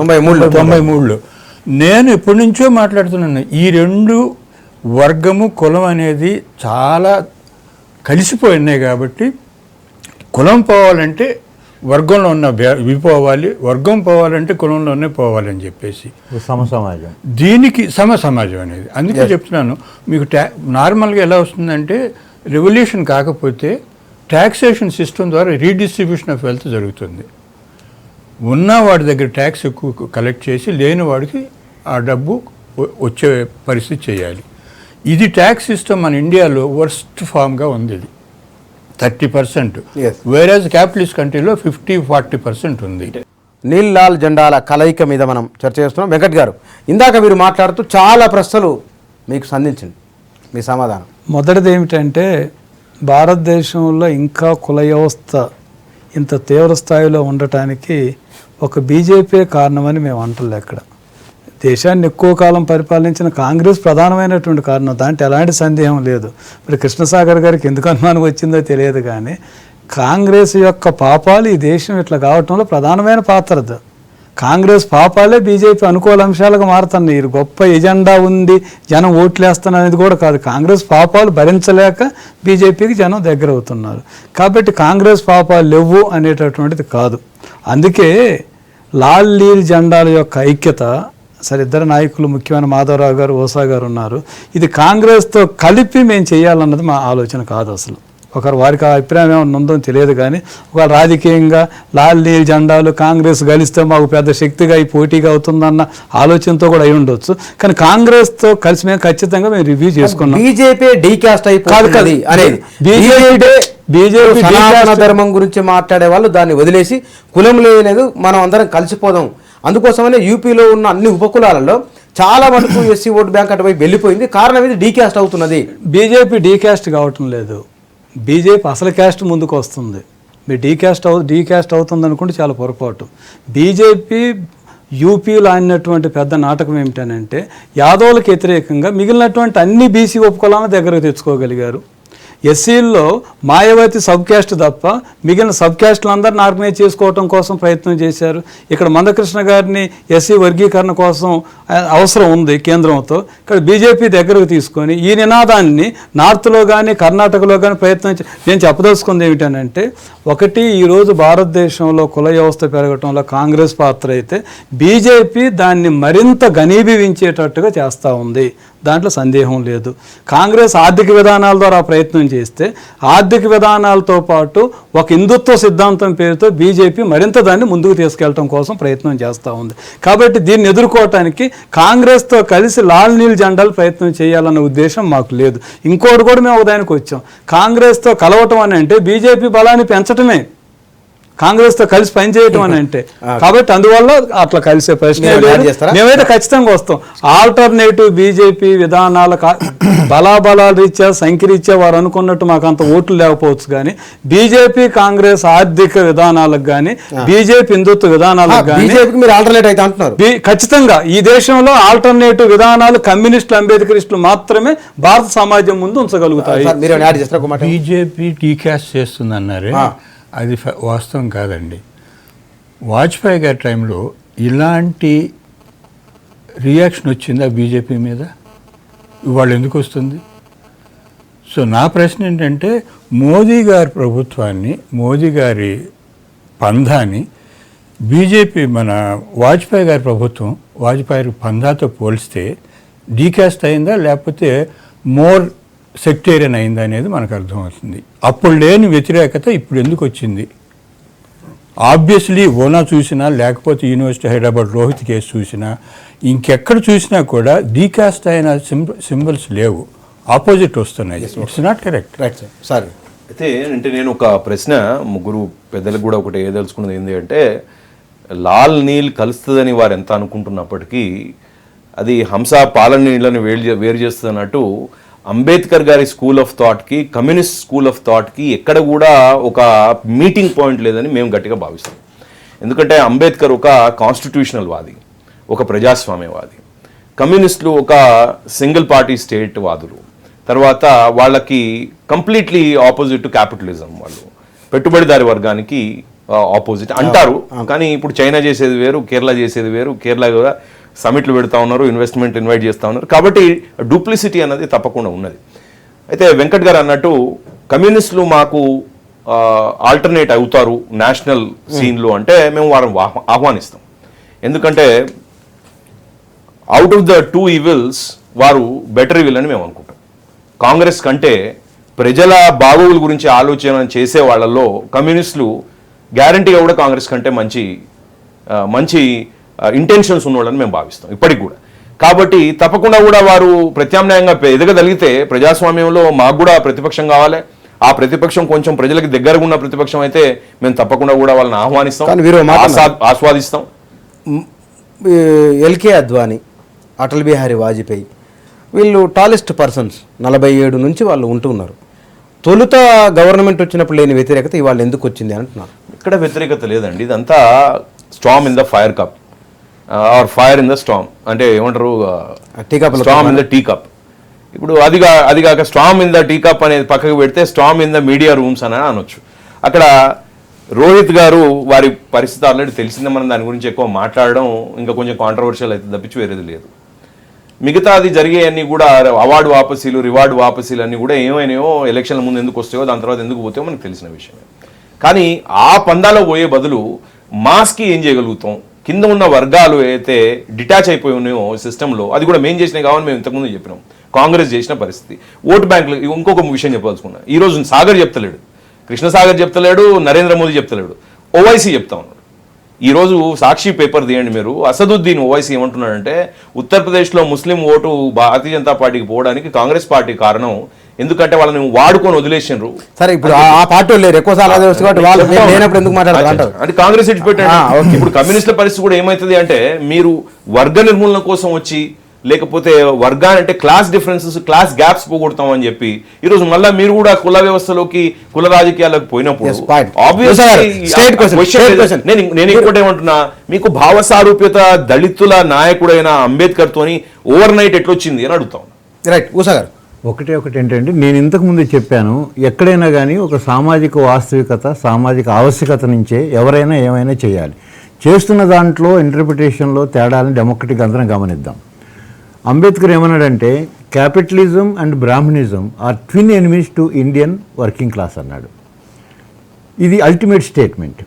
Speaker 2: 93లో. నేను ఎప్పటి నుంచో మాట్లాడుతున్నాను, ఈ రెండు వర్గము కులం అనేది చాలా కలిసిపోయినాయి. కాబట్టి కులం పోవాలంటే వర్గంలో ఉన్న విపోవాలి, వర్గం పోవాలంటే కులంలోనే పోవాలని చెప్పేసి
Speaker 5: సమసమాజం,
Speaker 2: దీనికి సమాజం అనేది. అందుకే చెప్తున్నాను మీకు నార్మల్గా ఎలా వస్తుందంటే రెవల్యూషన్ కాకపోతే ట్యాక్సేషన్ సిస్టమ్ ద్వారా రీడిస్ట్రిబ్యూషన్ ఆఫ్ వెల్త్ జరుగుతుంది. ఉన్న వాడి దగ్గర ట్యాక్స్ ఎక్కువ కలెక్ట్ చేసి లేని వాడికి ఆ డబ్బు వచ్చే పరిస్థితి చేయాలి. ఇది ట్యాక్స్ సిస్టమ్ మన ఇండియాలో వర్స్ట్ ఫామ్గా ఉంది. ఇది 30%, వేరేజ్ క్యాపిటలిస్ట్ కంట్రీలో 50-40% ఉంది.
Speaker 1: నీల్ లాల్ జెండాల కలయిక మీద మనం చర్చ చేస్తున్నాం. వెంకట్ గారు, ఇందాక మీరు మాట్లాడుతూ చాలా ప్రశ్నలు మీకు సంధించండి, మీ సమాధానం.
Speaker 3: మొదటిది ఏమిటంటే భారతదేశంలో ఇంకా కుల వ్యవస్థ ఇంత తీవ్ర స్థాయిలో ఉండటానికి ఒక బీజేపీ కారణమని మేము అంటలే. ఎక్కడ దేశాన్ని ఎక్కువ కాలం పరిపాలించిన కాంగ్రెస్ ప్రధానమైనటువంటి కారణం, దాంట్లో ఎలాంటి సందేహం లేదు. మరి కృష్ణసాగర్ గారికి ఎందుకు అనుమానం వచ్చిందో తెలియదు, కానీ కాంగ్రెస్ యొక్క పాపాలు ఈ దేశం ఇట్లా కావటంలో ప్రధానమైన పాత్రది. కాంగ్రెస్ పాపాలే బీజేపీ అనుకూల అంశాలుగా మారుతున్నాయి. ఇది గొప్ప ఎజెండా ఉంది, జనం ఓట్లేస్తున్నారు అనేది కూడా కాదు. కాంగ్రెస్ పాపాలు భరించలేక బీజేపీకి జనం దగ్గర అవుతున్నారు. కాబట్టి కాంగ్రెస్ పాపాలు లేవు అనేటటువంటిది కాదు. అందుకే లాల్ నీల్ జెండాల యొక్క ఐక్యత, సరే ఇద్దరు నాయకులు ముఖ్యమైన మాధవరావు గారు, ఓసా గారు ఉన్నారు, ఇది కాంగ్రెస్తో కలిపి మేము చేయాలన్నది మా ఆలోచన కాదు. అసలు ఒకరు వారికి ఆ అభిప్రాయం ఏమైనా ఉందో తెలియదు, కానీ ఒక రాజకీయంగా లాల్ నీల్ జెండాలు కాంగ్రెస్ కలిస్తే మాకు పెద్ద శక్తిగా ఈ పోటీగా అవుతుందన్న ఆలోచనతో కూడా అయి ఉండొచ్చు. కానీ కాంగ్రెస్తో కలిసి మేము ఖచ్చితంగా మేము రివ్యూ చేసుకున్నాం.
Speaker 1: బీజేపీ డీకాస్ట్ అయిపోతుంది అనేది, బీజేపీ ధర్మం గురించి మాట్లాడే వాళ్ళు దాన్ని వదిలేసి కులం లేదు మనం అందరం కలిసిపోదాం, అందుకోసమనే యూపీలో ఉన్న అన్ని ఉపకులాలలో చాలా మటుకు ఎస్సీ ఓటు బ్యాంక్ అటువైపు వెళ్ళిపోయింది. కారణం ఇది డీకాస్ట్ అవుతున్నది.
Speaker 3: బీజేపీ డీకాస్ట్ కావటం లేదు, బీజేపీ అసలు క్యాస్ట్ ముందుకు వస్తుంది. మీరు డీకాస్ట్ అవుతుంది అనుకుంటే చాలా పొరపాటు. బీజేపీ యూపీలో ఆడినటువంటి పెద్ద నాటకం ఏమిటనంటే యాదవులకు వ్యతిరేకంగా మిగిలినటువంటి అన్ని బీసీ ఉపకులాలను దగ్గరకు తెచ్చుకోగలిగారు. ఎస్సీల్లో మాయావతి సబ్ క్యాస్ట్ తప్ప మిగిలిన సబ్ క్యాస్ట్లు అందరిని ఆర్గనైజ్ చేసుకోవటం కోసం ప్రయత్నం చేశారు. ఇక్కడ మందకృష్ణ గారిని ఎస్సీ వర్గీకరణ కోసం అవసరం ఉంది కేంద్రంతో. ఇక్కడ బీజేపీ దగ్గరకు తీసుకొని ఈ నినాదాన్ని నార్త్లో కానీ కర్ణాటకలో కానీ నేను చెప్పదలుచుకుంది ఏమిటనంటే, ఒకటి ఈరోజు భారతదేశంలో కుల వ్యవస్థ పెరగటంలో కాంగ్రెస్ పాత్ర అయితే బీజేపీ దాన్ని మరింత ఘనీభవించేటట్టుగా చేస్తూ ఉంది. దాంట్లో సందేహం లేదు. కాంగ్రెస్ ఆర్థిక విధానాల ద్వారా ప్రయత్నం చేస్తే ఆర్థిక విధానాలతో పాటు ఒక హిందుత్వ సిద్ధాంతం పేరుతో బీజేపీ మరింత దాన్ని ముందుకు తీసుకెళ్ళడం కోసం ప్రయత్నం చేస్తూ ఉంది. కాబట్టి దీన్ని ఎదుర్కోవటానికి కాంగ్రెస్తో కలిసి లాల్ నీల్ జెండాలు ప్రయత్నం చేయాలన్న ఉద్దేశం మాకు లేదు. ఇంకోటి కూడా మేము ఒకదానికి వచ్చాం. కాంగ్రెస్తో కలవటం అని అంటే బీజేపీ బలాన్ని పెంచటమే, కాంగ్రెస్తో కలిసి పనిచేయటం అని అంటే. కాబట్టి అందువల్ల అట్లా కలిసే ప్రశ్న మేమైతే ఖచ్చితంగా వస్తాం. ఆల్టర్నేటివ్ బీజేపీ విధానాల బలాబలాల రీత్యా సంఖ్యరీత్యా వారు అనుకున్నట్టు మాకు అంత ఓట్లు లేకపోవచ్చు, కానీ బీజేపీ కాంగ్రెస్ ఆర్థిక విధానాలకు కానీ బీజేపీ హిందుత్వ విధానాలకు కానీ ఖచ్చితంగా ఈ దేశంలో ఆల్టర్నేటివ్ విధానాలు కమ్యూనిస్టులు అంబేద్కరిస్టులు మాత్రమే భారత సమాజం ముందు ఉంచగలుగుతాయి.
Speaker 2: బీజేపీ టీకాస్ట్ చేస్తుందన్నారే, అది వాస్తవం కాదండి. వాజ్పేయి గారి టైంలో ఇలాంటి రియాక్షన్ వచ్చిందా బీజేపీ మీద? ఇవాళ ఎందుకు వస్తుంది? సో నా ప్రశ్న ఏంటంటే, మోదీ గారి ప్రభుత్వాన్ని, మోదీ గారి పంధాని బీజేపీ మన వాజ్పేయి గారి ప్రభుత్వం వాజ్పేయి పంధాతో పోలిస్తే డీకాస్ట్ అయిందా, లేకపోతే మోర్ సెక్టేరియన్ అయిందా అనేది మనకు అర్థమవుతుంది. అప్పుడు లేని వ్యతిరేకత ఇప్పుడు ఎందుకు వచ్చింది? ఆబ్వియస్లీ ఓనా చూసినా, లేకపోతే యూనివర్సిటీ హైదరాబాద్ రోహిత్ కేసు చూసినా, ఇంకెక్కడ చూసినా కూడా డీకాస్ట్ అయిన సింబల్స్ లేవు, ఆపోజిట్ వస్తున్నాయి. It's not correct.
Speaker 1: Right sir.
Speaker 4: అయితే అంటే నేను ఒక ప్రశ్న ముగ్గురు పెద్దలకు కూడా ఒకటి ఏదలుచుకున్నది ఏంటి అంటే, లాల్ నీల్ కలుస్తుందని వారు ఎంత అనుకుంటున్నప్పటికీ అది హంస పాలన నీళ్ళని వేరు చేస్తున్నట్టు అంబేద్కర్ గారి స్కూల్ ఆఫ్ థాట్కి కమ్యూనిస్ట్ స్కూల్ ఆఫ్ థాట్కి ఎక్కడ కూడా ఒక మీటింగ్ పాయింట్ లేదని మేము గట్టిగా భావిస్తాం. ఎందుకంటే అంబేద్కర్ ఒక కాన్స్టిట్యూషనల్ వాది, ఒక ప్రజాస్వామ్యవాది. కమ్యూనిస్టులు ఒక సింగిల్ పార్టీ స్టేట్ వాదులు. తర్వాత వాళ్ళకి కంప్లీట్లీ ఆపోజిట్ క్యాపిటలిజం, వాళ్ళు పెట్టుబడిదారి వర్గానికి ఆపోజిట్ అంటారు. కానీ ఇప్పుడు చైనా చేసేది వేరు, కేరళ చేసేది వేరు. కేరళ కూడా సమిట్లు పెడతా ఉన్నారు, ఇన్వెస్ట్మెంట్ ఇన్వైట్ చేస్తూ ఉన్నారు. కాబట్టి డూప్లిసిటీ అన్నది తప్పకుండా ఉన్నది. అయితే వెంకట్ గారు అన్నట్టు కమ్యూనిస్టులు మాకు ఆల్టర్నేట్ అవుతారు నేషనల్ సీన్లో అంటే మేము వారిని ఆహ్వానిస్తాం. ఎందుకంటే out of the two evils వారు బెటర్ ఈవిల్ అని మేము అనుకుంటాం. కాంగ్రెస్ కంటే ప్రజల బాగోగుల గురించి ఆలోచన చేసే వాళ్ళల్లో కమ్యూనిస్టులు గ్యారంటీగా కూడా కాంగ్రెస్ కంటే మంచి ఇంటెన్షన్స్ ఉన్నవాళ్ళని మేము భావిస్తాం ఇప్పటికి కూడా. కాబట్టి తప్పకుండా కూడా వారు ప్రత్యామ్నాయంగా ఎదగగలిగితే ప్రజాస్వామ్యంలో మాకు కూడా ప్రతిపక్షం కావాలి. ఆ ప్రతిపక్షం కొంచెం ప్రజలకు దగ్గరగా ఉన్న ప్రతిపక్షం అయితే మేము తప్పకుండా కూడా వాళ్ళని ఆహ్వానిస్తాం, ఆస్వాదిస్తాం.
Speaker 1: ఎల్కే అద్వానీ, అటల్ బిహారీ వాజ్పేయి వీళ్ళు టాలెస్ట్ పర్సన్స్, 47 నుంచి వాళ్ళు ఉంటున్నారు. తొలుత గవర్నమెంట్ వచ్చినప్పుడు లేని వ్యతిరేకత ఇవాళ ఎందుకు వచ్చింది అంటున్నారు.
Speaker 4: ఇక్కడ వ్యతిరేకత లేదండి, ఇదంతా storm in the fire cup or fire in the storm అంటే ఏమంటారు, storm in the tea cup. ఇప్పుడు అది కాక storm in the tea cup అనేది పక్కకు పెడితే storm in the media rooms అని అనొచ్చు. అక్కడ రోహిత్ గారు వారి పరిస్థితి ఆల్రెడీ తెలిసిందే, మనం దాని గురించి ఎక్కువ మాట్లాడడం ఇంకా కొంచెం కాంట్రవర్షియల్ అయితే తప్పించి వేరేది లేదు. మిగతా అది జరిగే అన్నీ కూడా అవార్డు వాపసీలు, రివార్డు వాపసీలు అన్నీ కూడా ఏమైనాయో ఎలక్షన్ల ముందు ఎందుకు వస్తాయో దాని తర్వాత ఎందుకు పోతాయో మనకు తెలిసిన విషయమే. కానీ ఆ పందాలో పోయే బదులు మాస్కి ఏం చేయగలుగుతాం, కింద ఉన్న వర్గాలు అయితే డిటాచ్ అయిపోయి ఉన్నాయో సిస్టంలో, అది కూడా మేము చేసినాయి కావాలని మేము ఇంతకుముందు చెప్పినాం. కాంగ్రెస్ చేసిన పరిస్థితి ఓటు బ్యాంకులు. ఇంకొక విషయం చెప్పదలుచుకున్నా, ఈరోజు సాగర్ చెప్తలేడు, కృష్ణసాగర్ చెప్తలేడు, నరేంద్ర మోదీ చెప్తలేడు, ఓవైసీ చెప్తా ఉన్నాడు. ఈరోజు సాక్షి పేపర్ తీయండి మీరు, అసదుద్దీన్ ఓవైసీ ఏమంటున్నాడంటే ఉత్తరప్రదేశ్లో ముస్లిం ఓటు భారతీయ జనతా పార్టీకి పోవడానికి కాంగ్రెస్ పార్టీ కారణం, ఎందుకంటే వాళ్ళని వాడుకొని వదిలేసినారు.
Speaker 1: సరే ఇప్పుడు ఆ పార్టీ లేరు ఎక్కువ
Speaker 4: అంటే కాంగ్రెస్ ఇచ్చిపెట్టాడు. ఇప్పుడు కమ్యూనిస్టుల పరిస్థితి కూడా ఏమవుతుంది అంటే, మీరు వర్గ నిర్మూలన కోసం వచ్చి లేకపోతే వర్గాన్ని అంటే క్లాస్ డిఫరెన్సెస్, క్లాస్ గ్యాప్స్ పోగొడతాం అని చెప్పి ఈరోజు మళ్ళీ మీరు కూడా కుల వ్యవస్థలోకి, కుల రాజకీయాలకు పోయినప్పుడు నేను ఇంకోటి ఏమంటున్నా, మీకు భావ సారూప్యత దళితుల నాయకుడైన అంబేద్కర్ తోని ఓవర్ నైట్ ఎట్లొచ్చింది అని అడుగుతాం.
Speaker 1: రైట్. ఉషా గారు
Speaker 5: ఒకటి ఏంటంటే నేను ఇంతకుముందే చెప్పాను, ఎక్కడైనా కానీ ఒక సామాజిక వాస్తవికత, సామాజిక ఆవశ్యకత నుంచే ఎవరైనా ఏమైనా చేయాలి. చేస్తున్న దాంట్లో ఇంటర్ప్రిటేషన్లో తేడాలను డెమోక్రటిక్ అందరం గమనిద్దాం. అంబేద్కర్ ఏమన్నాడంటే capitalism and Brahminism are twin enemies to Indian working class అన్నాడు. ఇది అల్టిమేట్ స్టేట్మెంట్.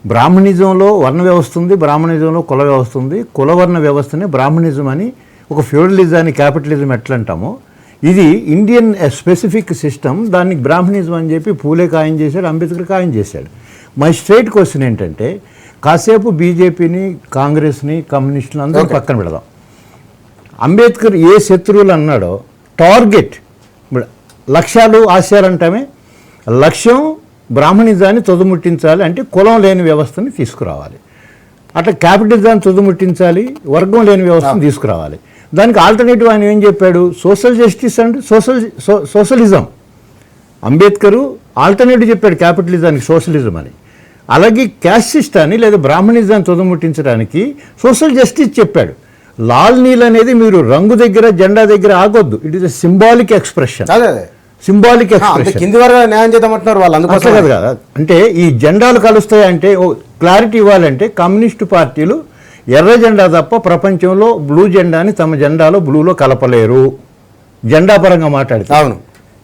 Speaker 5: బ్రాహ్మణిజంలో వర్ణ వ్యవస్థ ఉంది, బ్రాహ్మణిజంలో కుల వ్యవస్థ ఉంది. కులవర్ణ వ్యవస్థని బ్రాహ్మణిజం అని, ఒక ఫ్యూడలిజాన్ని క్యాపిటలిజం ఎట్లా అంటామో ఇది ఇండియన్ స్పెసిఫిక్ సిస్టమ్, దాన్ని బ్రాహ్మణిజం అని చెప్పి పూలే ఖాయం చేశాడు, అంబేద్కర్ ఖాయం చేశాడు. మై స్ట్రైట్ క్వశ్చన్ ఏంటంటే కాసేపు బీజేపీని, కాంగ్రెస్ని, కమ్యూనిస్టులు అందరూ పక్కన పెడదాం. అంబేద్కర్ ఏ శత్రువులు అన్నాడో టార్గెట్, లక్ష్యాలు ఆశయాలు అంటామే, లక్ష్యం బ్రాహ్మణిజాన్ని తుదముట్టించాలి అంటే కులం లేని వ్యవస్థని తీసుకురావాలి. అట్లా క్యాపిటలిజాన్ని తుదముట్టించాలి, వర్గం లేని వ్యవస్థను తీసుకురావాలి. దానికి ఆల్టర్నేటివ్ ఆయన ఏం చెప్పాడు? Social justice and socialism. Ambedkar alternative చెప్పాడు క్యాపిటలిజానికి, సోషలిజం అని. అలాగే క్యాస్ట్ సిస్టాన్ని లేదా బ్రాహ్మణిజాన్ని తుదముట్టించడానికి సోషల్ జస్టిస్ చెప్పాడు. లాల్ నీల్ అనేది మీరు రంగు దగ్గర, జెండా దగ్గర ఆగొద్దు. It is a symbolic expression. Symbolic expression.
Speaker 1: కింది వరకు న్యాయం చేద్దామంటున్నారు వాళ్ళు, అందుకోసం
Speaker 5: కదా. అంటే ఈ జెండాలు కలుస్తాయంటే క్లారిటీ ఇవ్వాలంటే కమ్యూనిస్టు పార్టీలు ఎర్ర జెండా తప్ప ప్రపంచంలో బ్లూ జెండాని తమ జెండాలో బ్లూలో కలపలేరు, జెండా పరంగా మాట్లాడితే.
Speaker 1: అవును.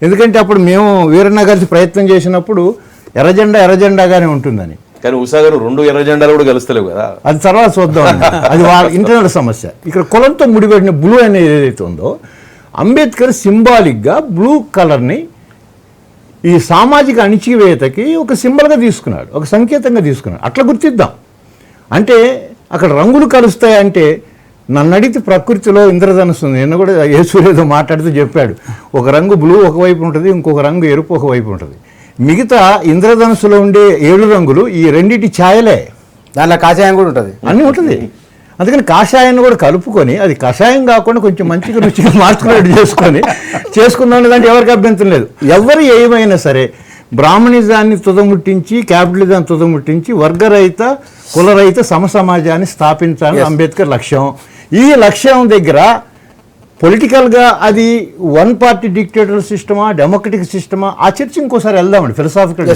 Speaker 5: ఎందుకంటే అప్పుడు మేము వీరన్న కలిసి ప్రయత్నం చేసినప్పుడు ఎర్ర జెండాగానే ఉంటుందని.
Speaker 4: కానీ ఉషా గారు 2 ఎర్ర జెండాలు కూడా కలుస్తలేవు కదా,
Speaker 5: అది తర్వాత చూద్దాం. అది వాళ్ళ ఇంటర్నల్ సమస్య. ఇక్కడ కులంతో ముడిపెట్టిన బ్లూ అనేది ఏదైతే ఉందో, అంబేద్కర్ సింబాలిక్గా బ్లూ కలర్ని ఈ సామాజిక అణిచివేతకి ఒక సింబల్గా తీసుకున్నాడు, ఒక సంకేతంగా తీసుకున్నాడు. అట్లా గుర్తిద్దాం. అంటే అక్కడ రంగులు కలుస్తాయంటే నన్ను అడిగితే ప్రకృతిలో ఇంద్రధనుస్సు ఉంది. నిన్న కూడా యేసూరేదో మాట్లాడుతూ చెప్పాడు, ఒక రంగు బ్లూ ఒకవైపు ఉంటుంది, ఇంకొక రంగు ఎరుపు ఒకవైపు ఉంటుంది. మిగతా ఇంద్రధనుస్సులో ఉండే 7 రంగులు ఈ రెండింటి ఛాయలే.
Speaker 1: దానిలో కాషాయం కూడా ఉంటుంది,
Speaker 5: అన్నీ ఉంటుంది. అందుకని కాషాయాన్ని కూడా కలుపుకొని అది కషాయం కాకుండా కొంచెం మంచిగా రుచిగా మార్చుకునేట్టు చేసుకుందాం దాంట్లో ఎవరికి అభ్యంతరం లేదు. ఎవరు ఏమైనా సరే బ్రాహ్మణిజాన్ని తుదముట్టించి, క్యాపిటలిజాన్ని తుదముట్టించి వర్గరహిత, కులరహిత సమసమాజాన్ని స్థాపించాలని అంబేద్కర్ లక్ష్యం. ఈ లక్ష్యం దగ్గర పొలిటికల్గా అది వన్ పార్టీ డిక్టేటర్ సిస్టమా, డెమోక్రటిక్ సిస్టమా, ఆ చర్చ ఇంకోసారి వెళ్దామండి. ఫిలసాఫికల్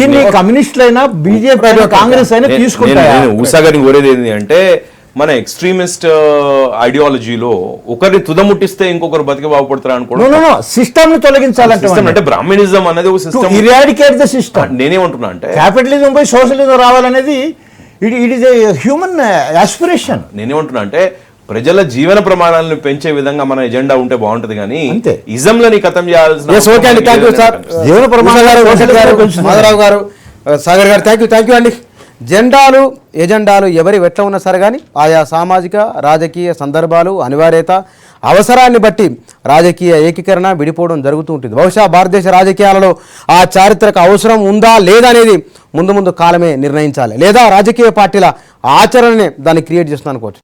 Speaker 5: దీన్ని కమ్యూనిస్టులైనా, బీజేపీ అయినా, కాంగ్రెస్ అయినా తీసుకుంటారు.
Speaker 4: ఉషా గారిని కోరేది ఏంటి అంటే మన ఎక్స్ట్రీమిస్ట్ ఐడియాలజీలో ఒకరిని తుదముట్టిస్తే ఇంకొకరు బతికి బాగుపడతారు అనుకోవడం.
Speaker 5: సిస్టమ్ ని తొలగించాలంటే
Speaker 4: అంటే బ్రాహ్మణిజం అనేది ఒక సిస్టమ్,
Speaker 5: ఇరాడికేట్ ద సిస్టమ్.
Speaker 4: నేనేమంటున్నా అంటే
Speaker 5: క్యాపిటలిజం పోయి సోషలిజం రావాలనేది it is a human aspiration.
Speaker 4: నేనేమంటున్నా అంటే ప్రజల జీవన ప్రమాణాలను పెంచే విధంగా మన ఎజెండా ఉంటే బాగుంటది, కానీ ఇజంలని ఖతం చేయాల్సిన.
Speaker 1: జీవన ప్రమాణాలు మాధవరావు గారు, సాగర్ గారు, థ్యాంక్ యూ అండి. జెండాలు, ఎజెండాలు ఎవరి వెట్ల ఉన్నా సరే కానీ ఆయా సామాజిక, రాజకీయ సందర్భాలు, అనివార్యత, అవసరాన్ని బట్టి రాజకీయ ఏకీకరణ, విడిపోవడం జరుగుతూ ఉంటుంది. బహుశా భారతదేశ రాజకీయాలలో ఆ చారిత్రక అవసరం ఉందా లేదా అనేది ముందు కాలమే నిర్ణయించాలి, లేదా రాజకీయ పార్టీల ఆచరణనే దాన్ని క్రియేట్ చేస్తుంది అనుకోవచ్చు.